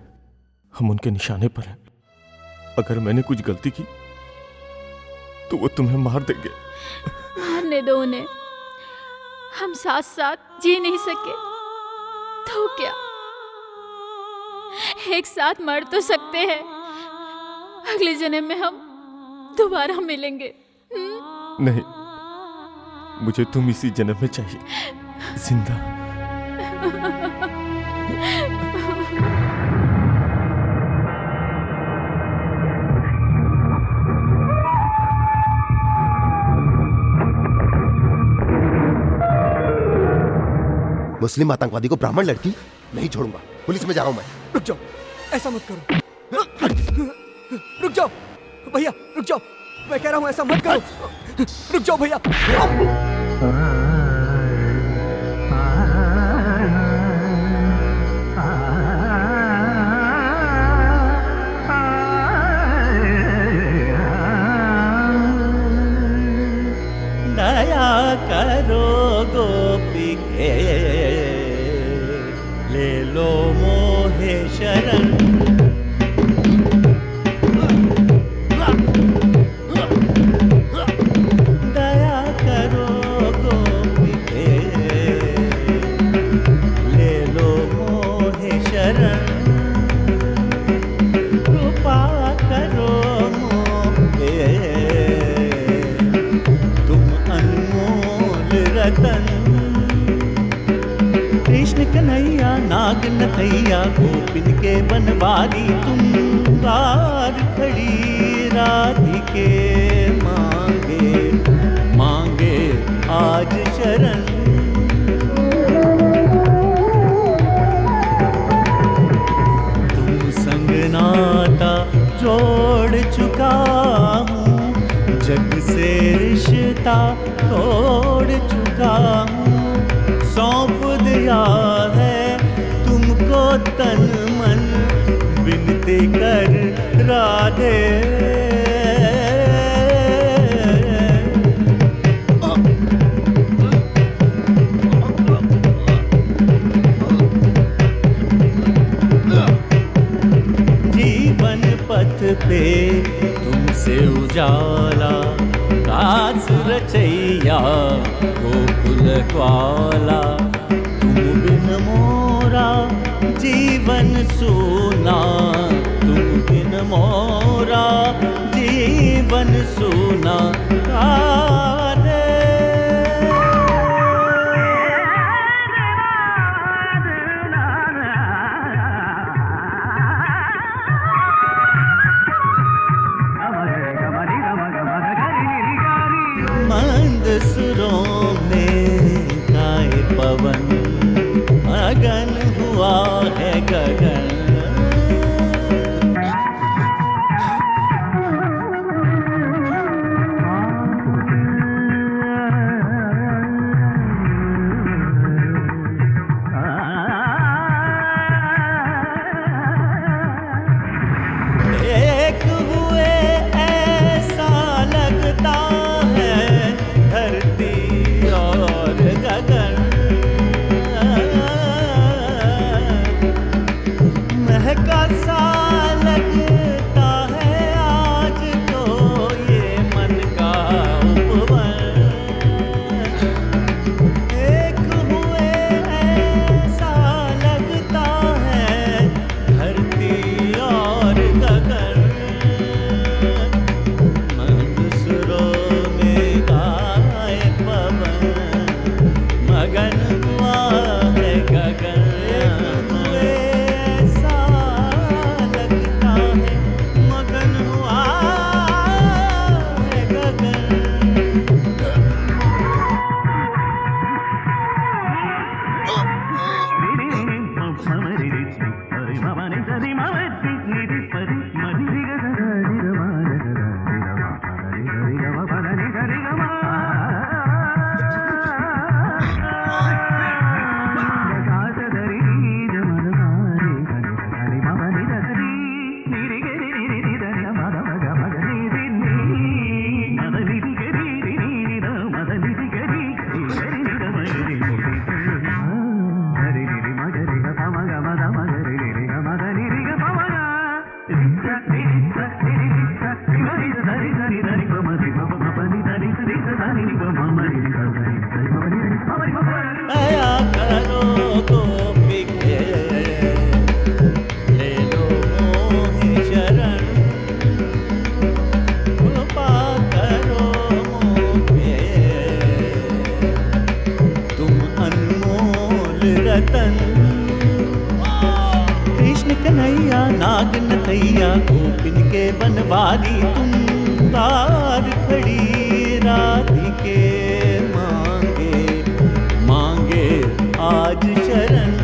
हम उनके निशाने पर हैं। अगर मैंने कुछ गलती की तो वो तुम्हें मार देंगे। मारने दो उन्हें, हम साथ साथ जी नहीं सके तो क्या? एक साथ मर तो सकते हैं, अगले जन्म में हम दोबारा मिलेंगे। नहीं, मुझे तुम इसी जन्म में चाहिए, जिंदा। मुस्लिम आतंकवादी को ब्राह्मण लड़की नहीं छोड़ूंगा। पुलिस में जा रहा हूं मैं। रुक जाओ, ऐसा मत करो। रुक जाओ भैया, रुक जाओ, मैं कह रहा हूं ऐसा मत करो। रुक जाओ भैया। दया करो गोपी के, ले लो मोहे शरण। दया करो गोपी के, ले लो मोहे शरण। कृपा करो मोहे, रतन। कृष्ण कन्हैया नाग नथैया, गोपिन के बनवारी तुम। द्वार खड़ी राधिके मांगे, मांगे आज शरण। तुम संग नाता जोड़ चुका हूँ, जग से रिश्ता तोड़ चुका हूँ। सौंप दिया है तुमको तन मन, विनती कर राधे। जीवन पथ पे तुमसे उजाला, दास रचैया गोकुल ग्वाला। तुम बिन मोरा जीवन सूना, तुम बिन मोरा जीवन सूना। राधे मंद सुरों में गाए पवन, मगन हुआ है गगन। एक हुए ऐसा लगता है धरती और गगन। महका सा लगता है आज तो ये मन का उपवन। एक हुए ऐसा लगता है धरती और गगन। मंद सुरों में गाए पवन, मगन हुआ है गगन। ऐसा लगता है मगन हुआ है गगन। दया करो गोपी के, ले लो कैया गोपिन के बनवारी तुम तार खड़ी राधिके मांगे मांगे आज शरण।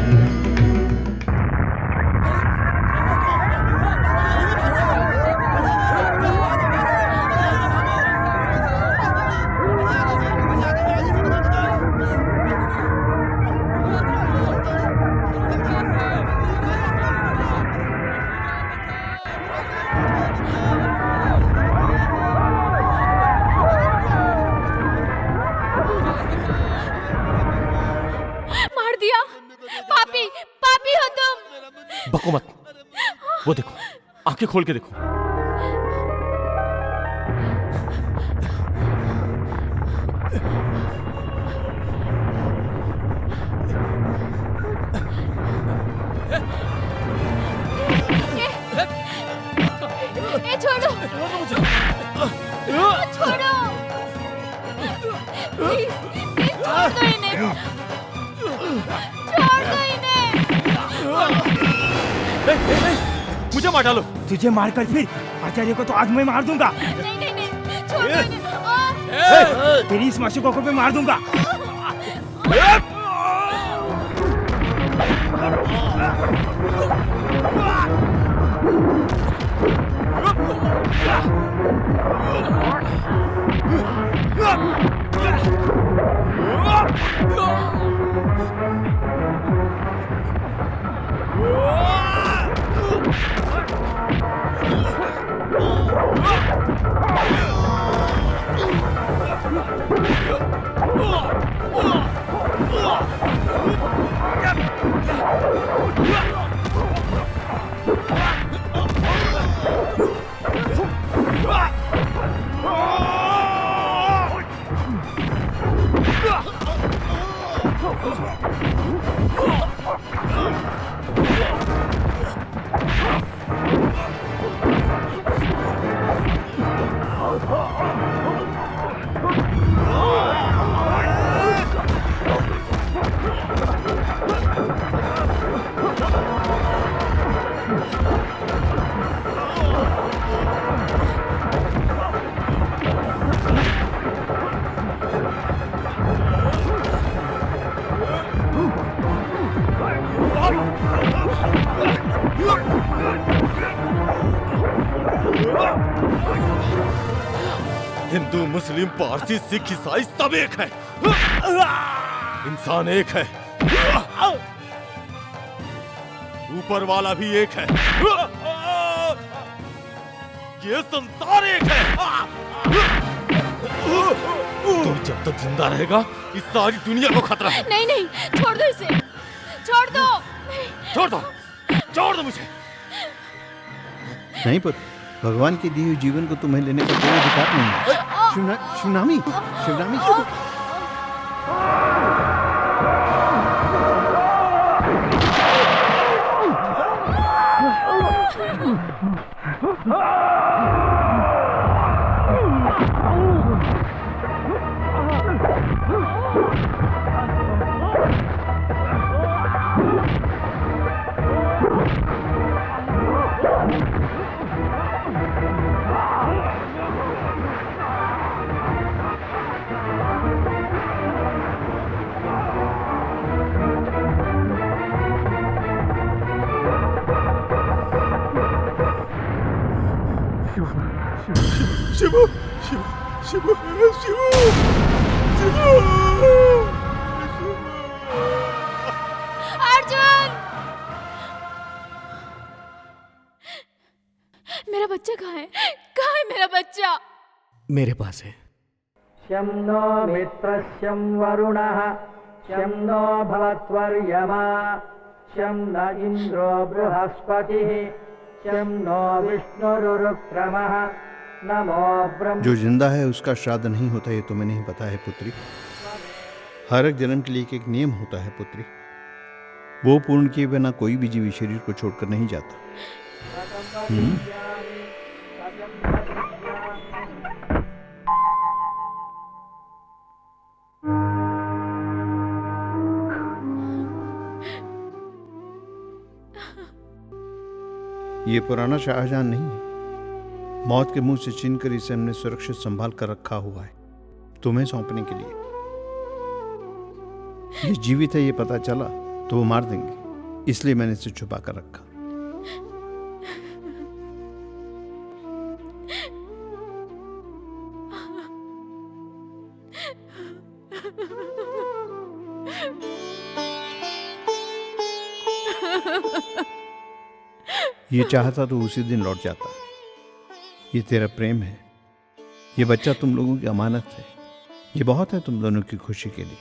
मार दिया। पापी पापी हो तुम। बको मत, वो देखो, आंखें खोल के देखो। ए छोड़ो मुझे, छोड़ो प्लीज, छोड़ दो इन्हें, छोड़ दो इन्हें। मुझे मार डालो। तुझे मारकर फिर आचार्य को तो आज मैं मार दूंगा। नहीं नहीं नहीं, छोड़ दो इन्हें। तेरी इस मासूकों को मैं मार दूंगा। हिंदू मुस्लिम पारसी सिख ईसाई सब एक है, इंसान एक है, ऊपर वाला भी एक है, ये संसार एक है। तो जब तक जिंदा रहेगा इस सारी दुनिया को खतरा है। नहीं नहीं, छोड़ दो इसे, छोड़ दो। छोड़ दो, छोड़ दो मुझे। नहीं पुत्र, भगवान के दिए हुए जीवन को तुम्हें लेने का कोई अधिकार नहीं है। शिवनामी, शिवनामी। शिवू, शिवू, शिवू, शिवू, शिवू। अर्जुन, मेरा बच्चा कहाँ है? कहाँ है मेरा बच्चा? मेरे पास है। शं नो मित्रस्यं वरुणः शं नो भवत्वर्यमा शं न इन्द्रो बृहस्पतिः शं नो विष्णुरुक्रमः नमो ब्रह्म। जो जिंदा है उसका श्राद्ध नहीं होता, ये तुम्हें नहीं पता है पुत्री। हर एक जन्म के लिए एक नियम होता है पुत्री, वो पूर्ण किए बिना कोई भी जीवी शरीर को छोड़कर नहीं जाता। ये पुराना शाहजहां नहीं है। मौत के मुंह से छीनकर इसे हमने सुरक्षित संभाल कर रखा हुआ है तुम्हें सौंपने के लिए। ये जीवित है ये पता चला तो वो मार देंगे, इसलिए मैंने इसे छुपा कर रखा। ये चाहता तो उसी दिन लौट जाता। ये तेरा प्रेम है, ये बच्चा तुम लोगों की अमानत है, ये बहुत है तुम दोनों की खुशी के लिए।